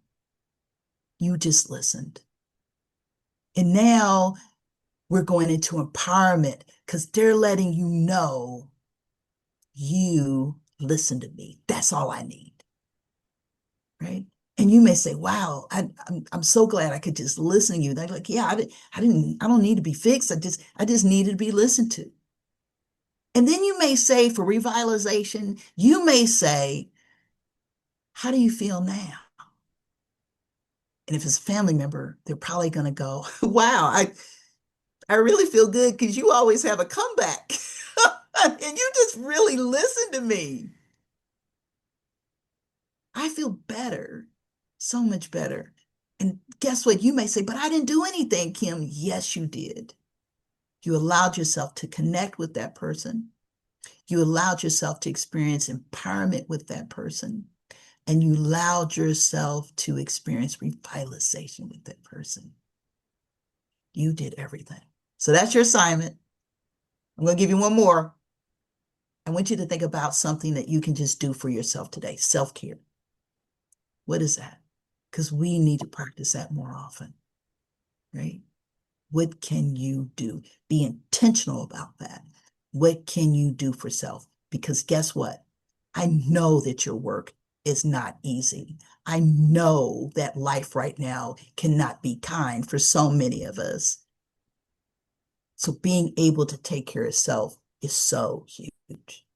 You just listened. And now we're going into empowerment because they're letting you know you listen to me. That's all I need. Right? And you may say, wow, I'm so glad I could just listen to you. They're like, yeah, I don't need to be fixed. I just needed to be listened to. And then you may say for revitalization, you may say, how do you feel now? And if it's a family member, they're probably going to go, wow, I really feel good because you always have a comeback. And you just really listen to me. I feel better, so much better. And guess what? You may say, but I didn't do anything, Kim. Yes, you did. You allowed yourself to connect with that person. You allowed yourself to experience empowerment with that person. And you allowed yourself to experience revitalization with that person. You did everything. So that's your assignment. I'm going to give you one more. I want you to think about something that you can just do for yourself today, self-care. What is that? Because we need to practice that more often, right? What can you do? Be intentional about that. What can you do for self? Because guess what? I know that your work is not easy. I know that life right now cannot be kind for so many of us. So being able to take care of self is so huge.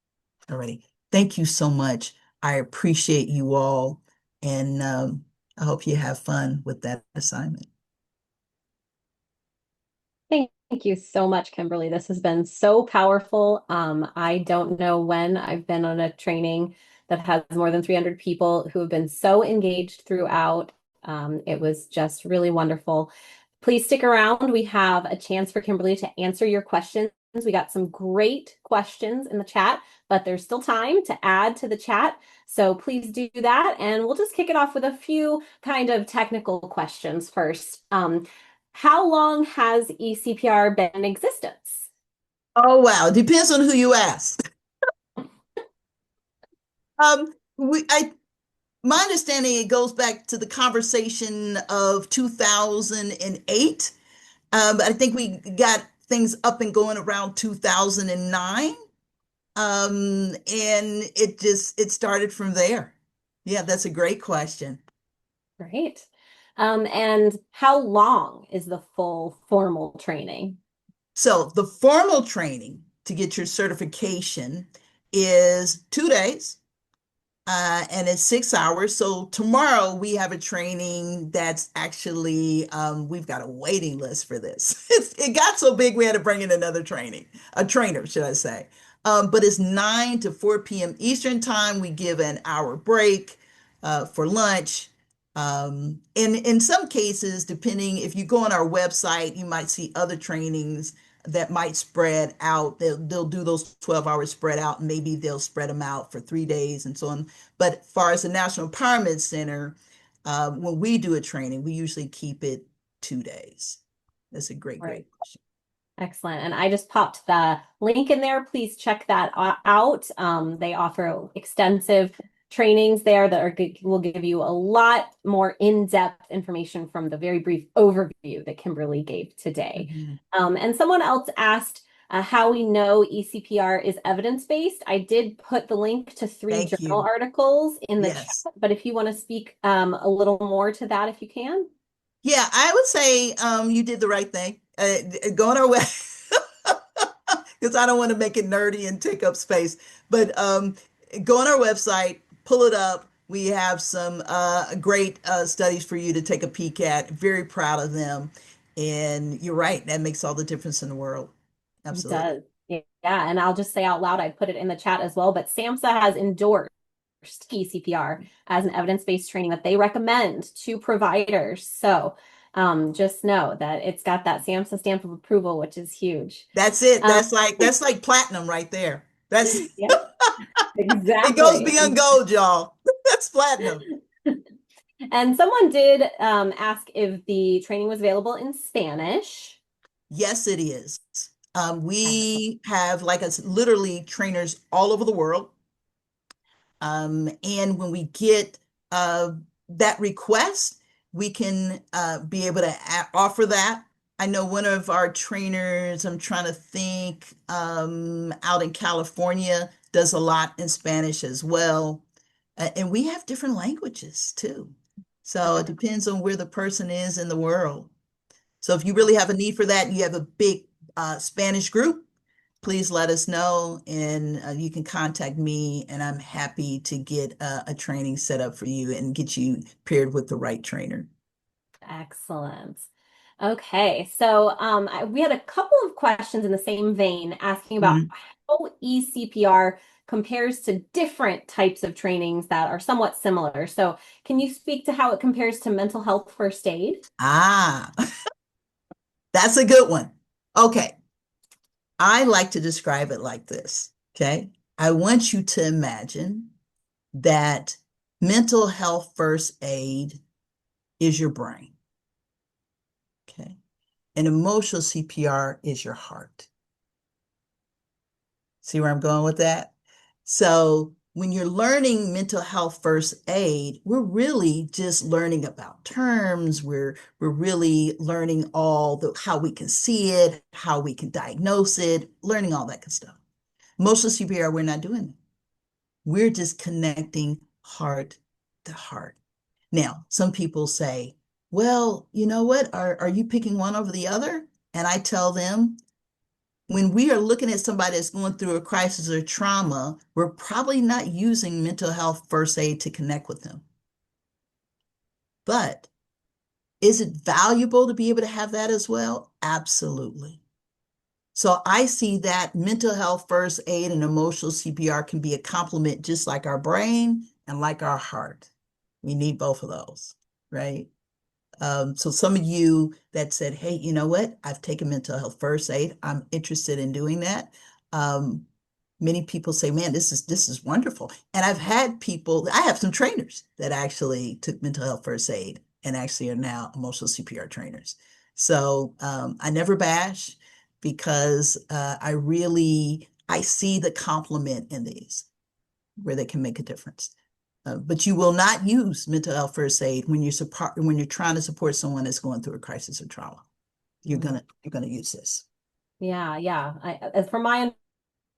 Alrighty. Thank you so much. I appreciate you all. And I hope you have fun with that assignment. Thank you so much, Kimberly. This has been so powerful. I don't know when I've been on a training that has more than 300 people who have been so engaged throughout. It was just really wonderful. Please stick around. We have a chance for Kimberly to answer your questions. We got some great questions in the chat, but there's still time to add to the chat. So please do that. And we'll just kick it off with a few kind of technical questions first. How long has eCPR been in existence? Oh, wow. Depends on who you ask. My understanding, it goes back to the conversation of 2008. But I think we got things up and going around 2009. And it started from there. Yeah, that's a great question. Great. And how long is the full formal training? So the formal training to get your certification is 2 days. And it's 6 hours. So tomorrow we have a training that's actually, we've got a waiting list for this. It got so big we had to bring in another a trainer, should I say. But it's 9 to 4 p.m. Eastern time. We give an hour break for lunch. In some cases, depending, if you go on our website, you might see other trainings that might spread out. They'll do those 12 hours spread out. Maybe they'll spread them out for 3 days and so on. But as far as the National Empowerment Center, when we do a training, we usually keep it 2 days. That's a great, Right. great question. Excellent. And I just popped the link in there. Please check that out. They offer extensive trainings there that will give you a lot more in-depth information from the very brief overview that Kimberly gave today. And someone else asked how we know eCPR is evidence-based. I did put the link to 3 Thank journal you. articles in the chat, Yes. but if you want to speak a little more to that, if you can. Yeah, I would say you did the right thing. Go on our way because I don't want to make it nerdy and take up space. But go on our website, pull it up. We have some great studies for you to take a peek at. Very proud of them. And you're right, that makes all the difference in the world. It Absolutely. does. Yeah. And I'll just say out loud, I put it in the chat as well, but SAMHSA has endorsed eCPR as an evidence-based training that they recommend to providers. So just know that it's got that SAMHSA stamp of approval, which is huge. That's it. Um, That's like platinum right there. That's yeah, it goes exactly. beyond gold, y'all. That's platinum. And someone did ask if the training was available in Spanish. Yes, it is. Excellent. We have, like us, literally trainers all over the world. And when we get that request, we can be able to offer that. I know one of our trainers, I'm trying to think, out in California, does a lot in Spanish as well. And we have different languages too. So it depends on where the person is in the world. So if you really have a need for that and you have a big Spanish group, please let us know and you can contact me and I'm happy to get a training set up for you and get you paired with the right trainer. Excellent. Okay, so we had a couple of questions in the same vein asking about Mhm. how eCPR compares to different types of trainings that are somewhat similar. So, can you speak to how it compares to mental health first aid? Ah, that's a good one. Okay. I like to describe it like this. Okay. I want you to imagine that mental health first aid is your brain. Okay. And emotional CPR is your heart. See where I'm going with that? So when you're learning mental health first aid, we're really just learning about terms. We're really learning all the how we can see it, how we can diagnose it, learning all that good stuff. Emotional CPR, we're not doing that. We're just connecting heart to heart. Now, some people say, well, you know what? Are you picking one over the other? And I tell them, when we are looking at somebody that's going through a crisis or trauma, we're probably not using mental health first aid to connect with them. But is it valuable to be able to have that as well? Absolutely. So I see that mental health first aid and emotional CPR can be a complement just like our brain and like our heart. We need both of those, right? So some of you that said, hey, you know what? I've taken mental health first aid. I'm interested in doing that. Um, Many people say, man, this is wonderful. And I've had people, I have some trainers that actually took mental health first aid and actually are now emotional CPR trainers. So I never bash because I see the complement in these where they can make a difference. But you will not use mental health first aid when you're trying to support someone that's going through a crisis or trauma. Mm. You're gonna use this. Yeah, yeah. As from my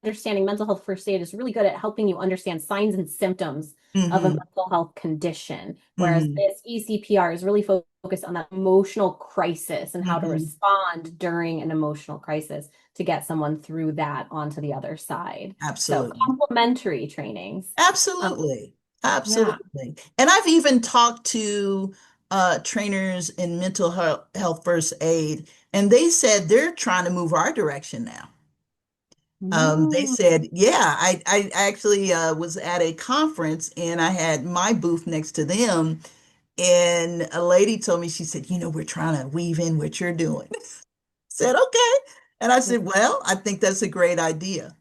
understanding, mental health first aid is really good at helping you understand signs and symptoms of a Hmm. mental health condition, whereas Hmm. this eCPR is really focused on that emotional crisis and how to Hmm. respond during an emotional crisis to get someone through that onto the other side. So Absolutely. complementary trainings. Um, Absolutely. yeah. Absolutely. And I've even talked to trainers in mental health first aid, and they said they're trying to move our direction now. They Mm. said, yeah, I actually was at a conference and I had my booth next to them. And a lady told me, she said, we're trying to weave in what you're doing. Said, okay. And I said, well, I think that's a great idea.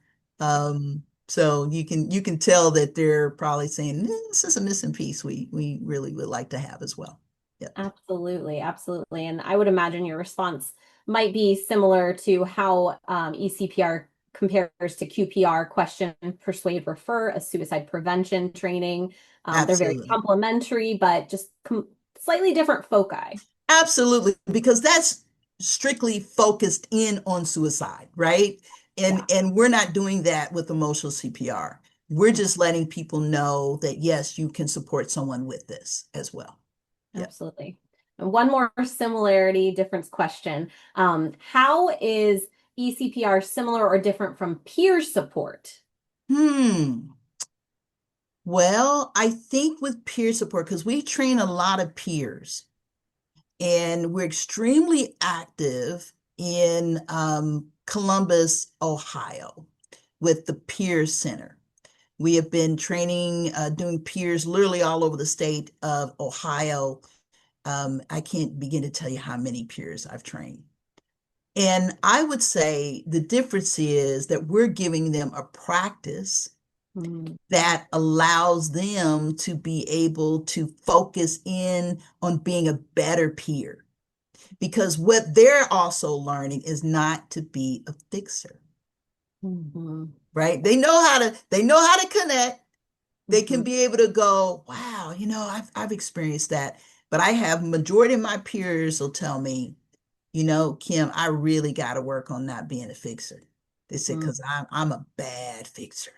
So you can tell that they're probably saying, this is a missing piece we really would like to have as well. Yep. Absolutely, absolutely. And I would imagine your response might be similar to how eCPR compares to QPR, question, persuade, refer, a suicide prevention training. They're very Absolutely. complementary, but just slightly different foci. Absolutely, because that's strictly focused in on suicide, right? And Yeah, and we're not doing that with emotional CPR. We're just letting people know that yes, you can support someone with this as well. Yeah. absolutely. And one more similarity difference question. How is eCPR similar or different from peer support? Hmm. Well, I think with peer support, because we train a lot of peers and we're extremely active in Columbus, Ohio, with the Peer Center. We have been training, doing peers literally all over the state of Ohio. I can't begin to tell you how many peers I've trained. And I would say the difference is that we're giving them a practice Mm, that allows them to be able to focus in on being a better peer. Because what they're also learning is not to be a fixer, mhm, right? They know how to connect. They can mhm, be able to go, wow, I've experienced that. But I have majority of my peers will tell me, Kim, I really got to work on not being a fixer. They said, mm. because I'm a bad fixer.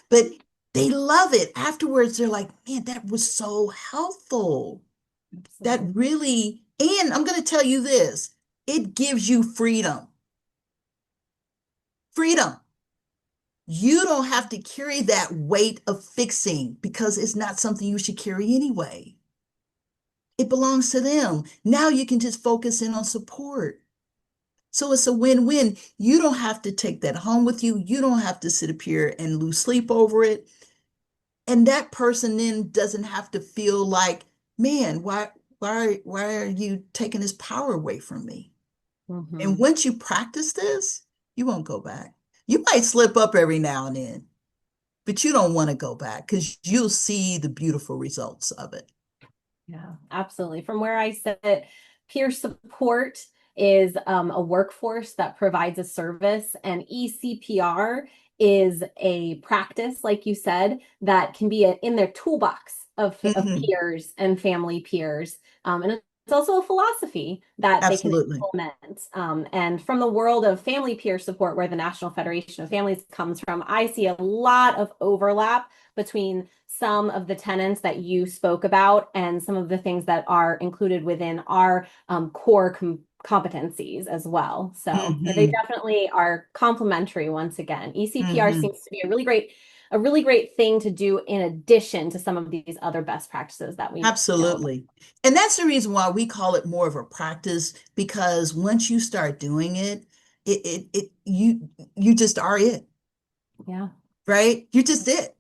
But they love it. Afterwards, they're like, man, that was so helpful. That Absolutely. really, and I'm going to tell you this, it gives you freedom. Freedom. You don't have to carry that weight of fixing because it's not something you should carry anyway. It belongs to them. Now you can just focus in on support. So it's a win-win. You don't have to take that home with you. You don't have to sit up here and lose sleep over it. And that person then doesn't have to feel like, man, why are you taking this power away from me? And Hmm. once you practice this, you won't go back. You might slip up every now and then, but you don't want to go back because you'll see the beautiful results of it. Yeah, absolutely. From where I sit, peer support is a workforce that provides a service, and eCPR is a practice, like you said, that can be in their toolbox of Hmm. peers and family peers. And it's also a philosophy that they can Absolutely. implement. And from the world of family peer support, where the National Federation of Families comes from, I see a lot of overlap between some of the tenets that you spoke about and some of the things that are included within our core competencies as well. So they Hmm. definitely are complementary once again. eCPR Hmm. seems to be a really great thing to do in addition to some of these other best practices that we know about. Absolutely. And that's the reason why we call it more of a practice, because once you start doing it, you just are it, Yeah. right? You're just it.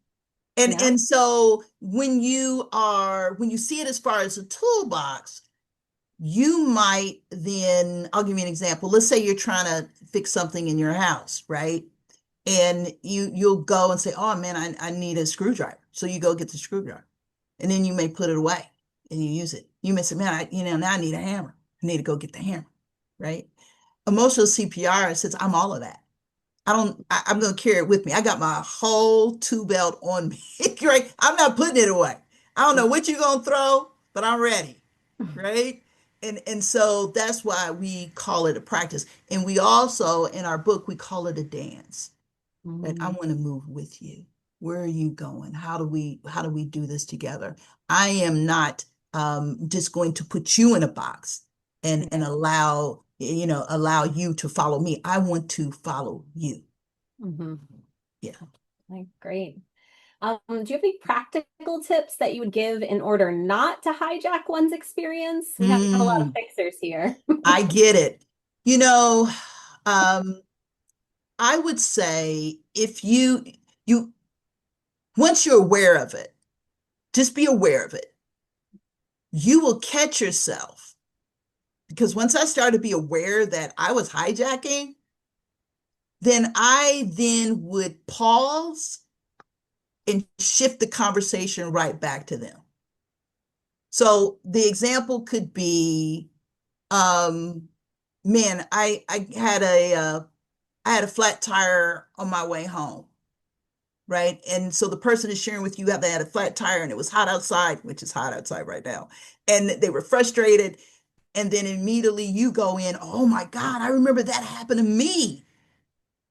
And Yeah. and so when you see it as far as a toolbox, you might then, I'll give you an example. Let's say you're trying to fix something in your house, right? And you'll go and say, oh man, I need a screwdriver. So you go get the screwdriver. And then you may put it away and you use it. You may say, man, now I need a hammer. I need to go get the hammer, right? Emotional CPR says, I'm all of that. I'm going to carry it with me. I got my whole tool belt on me, right? I'm not putting it away. I don't know what you're going to throw, but I'm ready, right? And so that's why we call it a practice. And we also, in our book, we call it a dance, right? I Mm, want to move with you. Where are you going? How do we do this together? I am not just going to put you in a box and yeah. allow you to follow me. I want to follow you. Hmm. Yeah. Great. Do you have any practical tips that you would give in order not to hijack one's experience? We have a lot of Mm, fixers here. I get it. You know, um, I would say if you once you're aware of it, just be aware of it. You will catch yourself, because once I started to be aware that I was hijacking, then I then would pause and shift the conversation right back to them. So the example could be, um, man, I had a flat tire on my way home, right? And so the person is sharing with you how they had a flat tire and it was hot outside, which is hot outside right now. And they were frustrated. And then immediately you go in, oh my God, I remember that happened to me.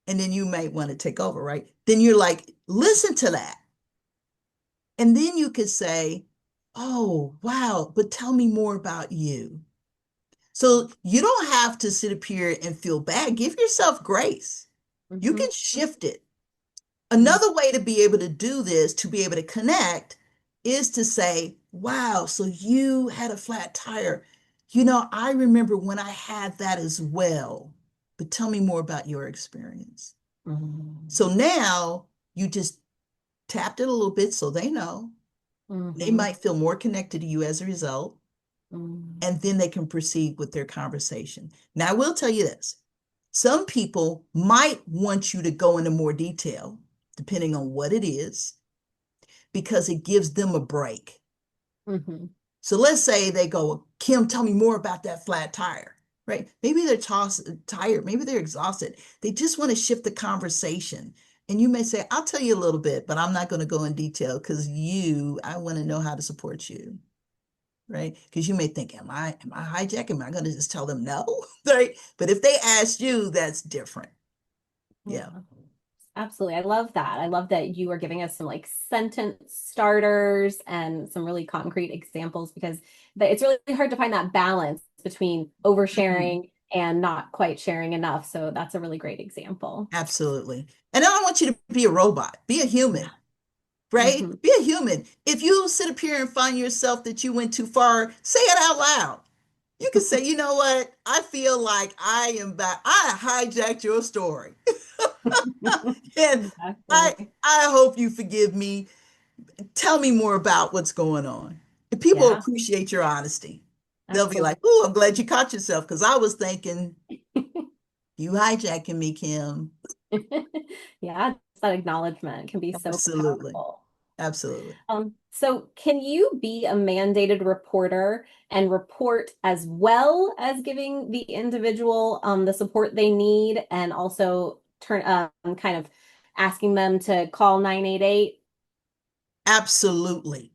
And then you may want to take over, right? Then you're like, listen to that. And then you could say, oh, wow, but tell me more about you. So you don't have to sit up here and feel bad. Give yourself grace. You Hmm. can shift it. Hmm. Another way to be able to do this, to be able to connect, is to say, wow, so you had a flat tire. I remember when I had that as well, but tell me more about your experience. So now you just tapped it a little bit so they know. They Hmm. might feel more connected to you as a result, Hmm. and then they can proceed with their conversation. Now, I will tell you this. Some people might want you to go into more detail, depending on what it is, because it gives them a break. Hmm. So let's say they go, Kim, tell me more about that flat tire, right? Maybe they're tired, maybe they're exhausted. They just want to shift the conversation. And you may say, I'll tell you a little bit, but I'm not going to go in detail because I want to know how to support you, right? Because you may think, am I hijacking? Am I going to just tell them no? Right? But if they ask you, that's different. Yeah. Yeah. Absolutely. I love that. I love that you are giving us some like sentence starters and some really concrete examples because it's really hard to find that balance between Mhm. oversharing and not quite sharing enough. So that's a really great example. Absolutely. And I don't want you to be a robot, be a Yeah. human. right? Hmm. Be a human. If you sit up here and find yourself that you went too far, say it out loud. You can say, you know what? I feel like I am back. I hijacked your story. And I Exactly. I hope you forgive me. Tell me more about what's going on. And people Yeah, appreciate your honesty. They'll be like, absolutely. oh, I'm glad you caught yourself because I was thinking you hijacking me, Kim. Yeah, just that acknowledgement can be so Absolutely. powerful. Absolutely. So can you be a mandated reporter and report as well as giving the individual the support they need and also turn kind of asking them to call 988? Absolutely.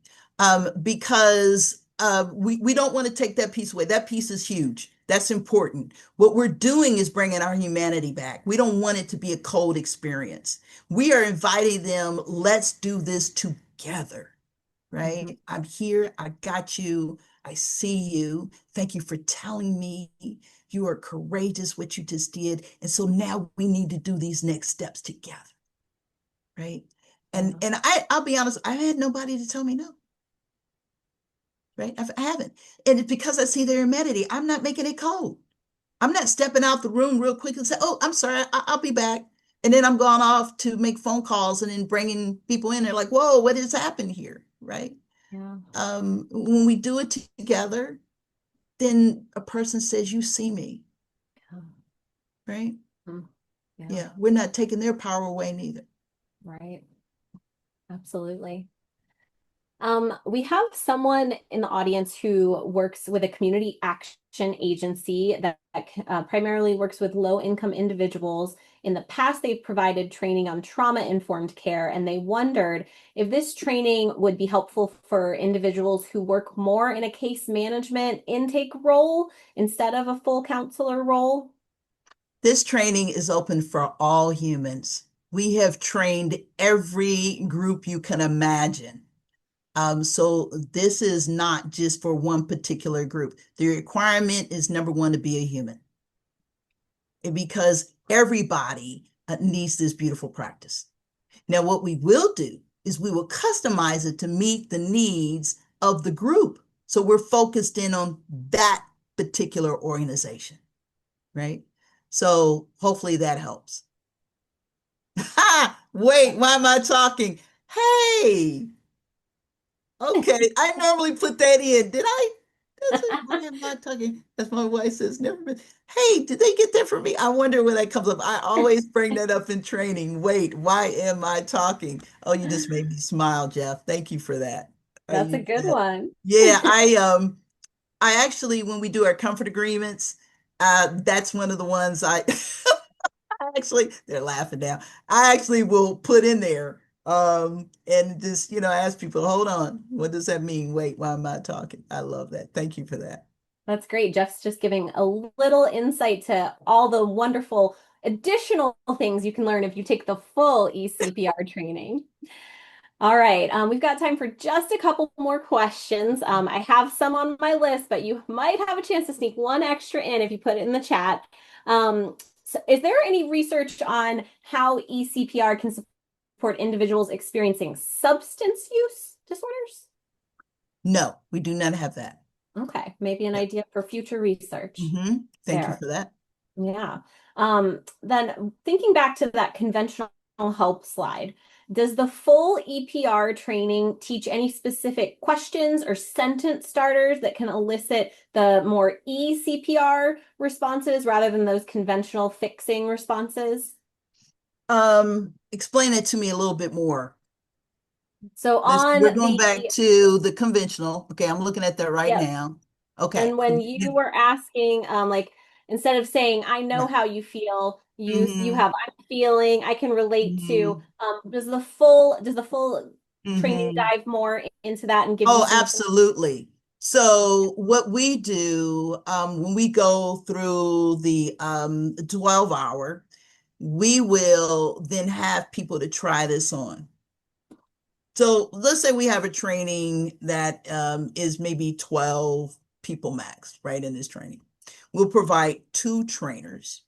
Because we don't want to take that piece away. That piece is huge. That's important. What we're doing is bringing our humanity back. We don't want it to be a cold experience. We are inviting them, let's do this together, Mhm. right? I'm here. I got you. I see you. Thank you for telling me you are courageous, what you just did. And so now we need to do these next steps together, right? And Yeah. and I'll be honest, I had nobody to tell me no, right? I haven't. And it's because I see their humanity. I'm not making it cold. I'm not stepping out the room real quick and say, oh, I'm sorry, I'll be back. And then I'm going off to make phone calls and then bringing people in. They're like, whoa, what has happened here, right? Yeah. When we do it together, then a person says, you see me, Yeah. right? Mm. Yeah. Yeah, we're not taking their power away neither. Right. Absolutely. We have someone in the audience who works with a community action agency that primarily works with low-income individuals. In the past, they've provided training on trauma-informed care, and they wondered if this training would be helpful for individuals who work more in a case management intake role instead of a full counselor role. This training is open for all humans. We have trained every group you can imagine. So this is not just for one particular group. The requirement is number one, to be a human, because everybody needs this beautiful practice. Now, what we will do is we will customize it to meet the needs of the group. So we're focused in on that particular organization, right? So hopefully that helps. Ha! Wait, why am I talking? Hey, okay. I normally put that in. Did I? That's it. Why am I talking? As my wife says, never been. Hey, did they get that from me? I wonder when that comes up. I always bring that up in training. Wait, why am I talking? Oh, you just made me smile, Jeff. Thank you for that. I That's a use good that. one. Yeah, I actually, when we do our comfort agreements, that's one of the ones I actually, they're laughing now. I actually will put in there and just, ask people, hold on, what does that mean? Wait, why am I talking? I love that. Thank you for that. That's great. Jeff's just giving a little insight to all the wonderful additional things you can learn if you take the full eCPR training. All right, we've got time for just a couple more questions. I have some on my list, but you might have a chance to sneak one extra in if you put it in the chat. So is there any research on how eCPR can support individuals experiencing substance use disorders? No, we do not have that. Okay, maybe an Yep. idea for future research Thank you there. for that. Yeah. Then thinking back to that conventional help slide, does the full EPR training teach any specific questions or sentence starters that can elicit the more eCPR responses rather than those conventional fixing responses? Explain it to me a little bit more. So This, on we're going the, back to the conventional. Okay, I'm looking at that right yep. now. Okay. And when you were asking, like instead of saying, I know Right. how you feel, you Mm-hmm. have I'm feeling, I can relate to, Mm-hmm. does the full training Mm-hmm. dive more into that and give you Oh, some examples? absolutely. So what we do when we go through the 12 hour, we will then have people to try this on. So let's say we have a training that is maybe 12 people max, right, in this training. We'll provide two trainers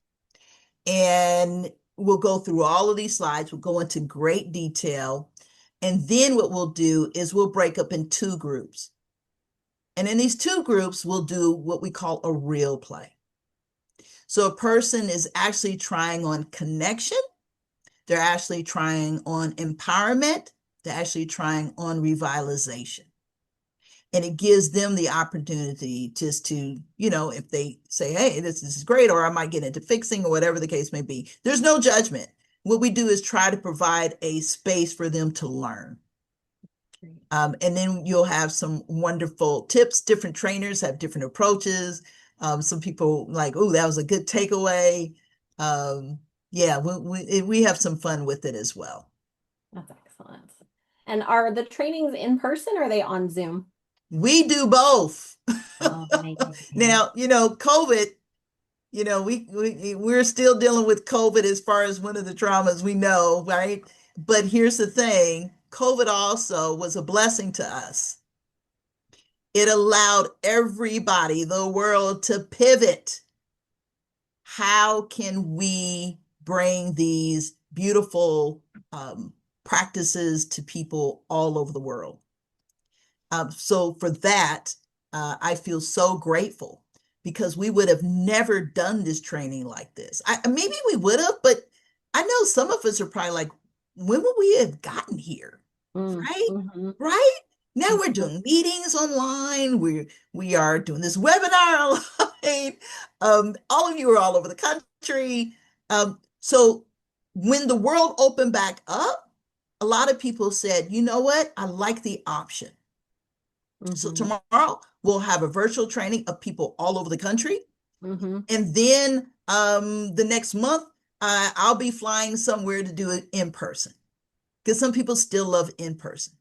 and we'll go through all of these slides. We'll go into great detail And then what we'll do is we'll break up in two groups. And in these two groups, we'll do what we call a real play. So a person is actually trying on connection. They're actually trying on empowerment. They're actually trying on revitalization. And it gives them the opportunity just to, if they say, hey, this is great, or I might get into fixing or whatever the case may be. There's no judgment. What we do is try to provide a space for them to learn. And then you'll have some wonderful tips. Different trainers have different approaches. Some people like, oh, that was a good takeaway. Yeah, we have some fun with it as well. That's excellent. And are the trainings in person or are they on Zoom? We do both. Oh, amazing. Now, COVID, we're still dealing with COVID as far as one of the traumas we know, right? But here's the thing, COVID also was a blessing to us. It allowed everybody, the world, to pivot. How can we bring these beautiful practices to people all over the world? So for that, I feel so grateful because we would have never done this training like this. Maybe we would have, but I know some of us are probably like, when would we have gotten here? Right? Mm-hmm. Right? Now we're doing meetings online. We are doing this webinar online. All of you are all over the country. So when the world opened back up, a lot of people said, you know what? I like the option. So tomorrow we'll have a virtual training of people all over the country. And then the next month, I'll be flying somewhere to do it in person because some people still love in person.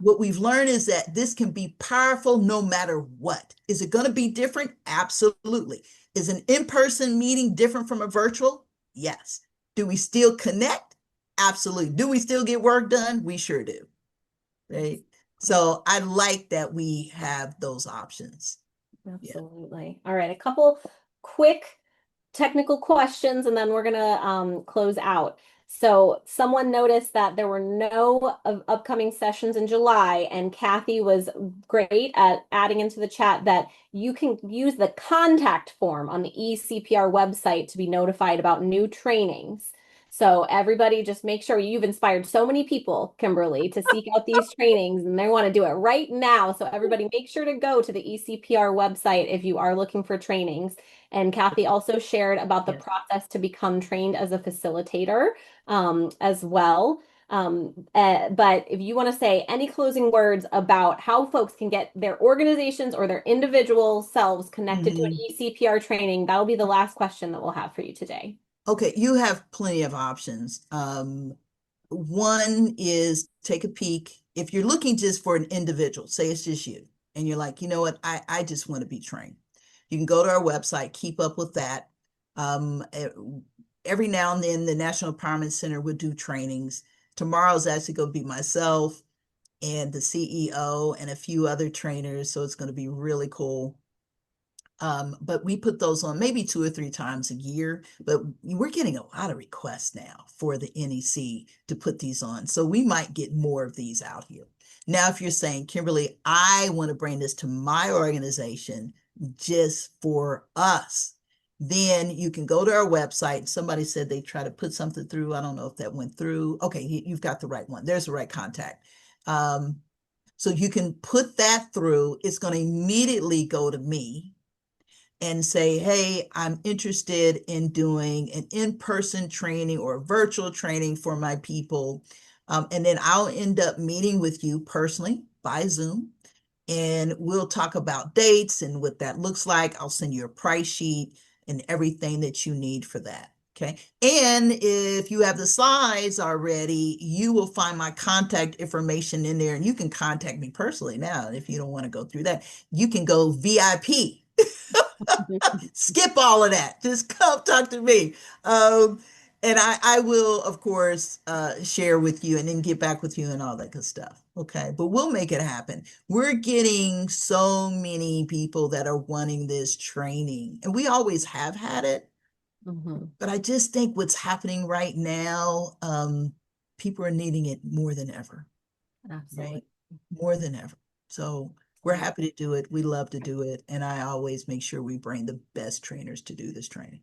What we've learned is that this can be powerful no matter what. Is it going to be different? Absolutely. Is an in-person meeting different from a virtual? Yes. Do we still connect? Absolutely. Do we still get work done? We sure do. Right? So I like that we have those options. Absolutely. Yeah. All right, a couple quick technical questions and then we're gonna close out. So someone noticed that there were no upcoming sessions in July, and Kathy was great at adding into the chat that you can use the contact form on the eCPR website to be notified about new trainings. So everybody just make sure you've inspired so many people, Kimberly, to seek out these trainings and they want to do it right now. So everybody make sure to go to the eCPR website if you are looking for trainings. And Kathy also shared about the process to become trained as a facilitator as well. But if you want to say any closing words about how folks can get their organizations or their individual selves connected to an eCPR training, that'll be the last question that we'll have for you today. Okay, you have plenty of options. One is take a peek. If you're looking just for an individual, say it's just you, and you're like, you know what, I just want to be trained. You can go to our website, keep up with that. Every now and then, the National Empowerment Center would do trainings. Tomorrow's actually going to be myself and the CEO and a few other trainers, so it's going to be really cool. But we put those on maybe 2 or 3 times a year, but we're getting a lot of requests now for the NEC to put these on. So we might get more of these out here. Now, if you're saying, Kimberly, I want to bring this to my organization just for us, then you can go to our website. Somebody said they try to put something through. I don't know if that went through. Okay, you've got the right one. There's the right contact. So you can put that through. It's going to immediately go to me and say, hey, I'm interested in doing an in-person training or virtual training for my people. And then I'll end up meeting with you personally by Zoom. And we'll talk about dates and what that looks like. I'll send you a price sheet and everything that you need for that. Okay. And if you have the slides already, you will find my contact information in there and you can contact me personally now. If you don't want to go through that, you can go VIP. Skip all of that. Just come talk to me. And I will, of course, share with you and then get back with you and all that good stuff. Okay. But we'll make it happen. We're getting so many people that are wanting this training, and we always have had it. But I just think what's happening right now, people are needing it more than ever, Absolutely. right? More than ever. So we're happy to do it. We love to do it. And I always make sure we bring the best trainers to do this training.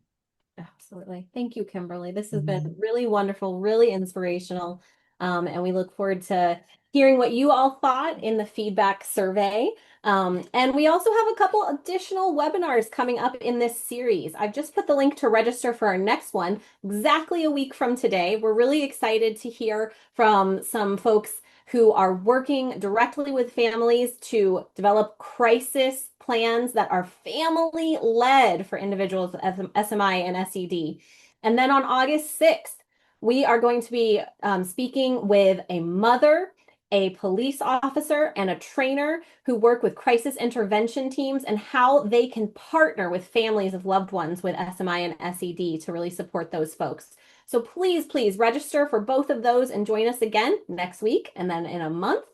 Absolutely. Thank you, Kimberly. This has been Mhm. really wonderful, really inspirational. And we look forward to hearing what you all thought in the feedback survey. And we also have a couple additional webinars coming up in this series. I've just put the link to register for our next one exactly a week from today. We're really excited to hear from some folks who are working directly with families to develop crisis plans that are family led for individuals with SMI and SED. And then on August 6th, we are going to be speaking with a mother, a police officer, and a trainer who work with crisis intervention teams and how they can partner with families of loved ones with SMI and SED to really support those folks. So please, please register for both of those and join us again next week and then in a month.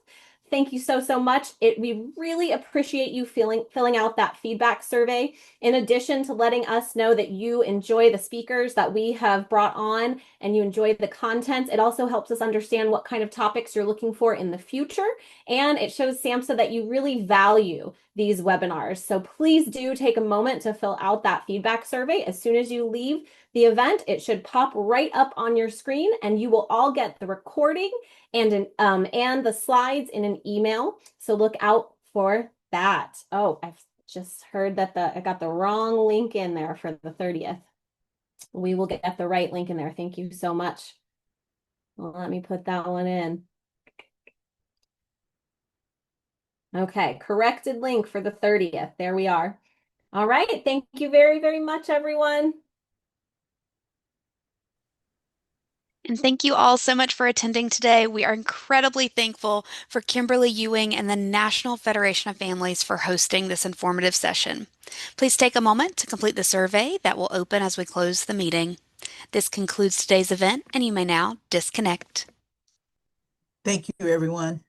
Thank you so, so much. We really appreciate you filling out that feedback survey. In addition to letting us know that you enjoy the speakers that we have brought on and you enjoy the content, it also helps us understand what kind of topics you're looking for in the future. And it shows SAMHSA that you really value these webinars. So please do take a moment to fill out that feedback survey. As soon as you leave the event, it should pop right up on your screen and you will all get the recording and the slides in an email. So look out for that. Oh, I've just heard that I got the wrong link in there for the 30th. We will get the right link in there. Thank you so much. Well, let me put that one in. Okay, corrected link for the 30th. There we are. All right. Thank you very, very much, everyone. And thank you all so much for attending today. We are incredibly thankful for Kimberly Ewing and the National Federation of Families for hosting this informative session. Please take a moment to complete the survey that will open as we close the meeting. This concludes today's event, and you may now disconnect. Thank you, everyone.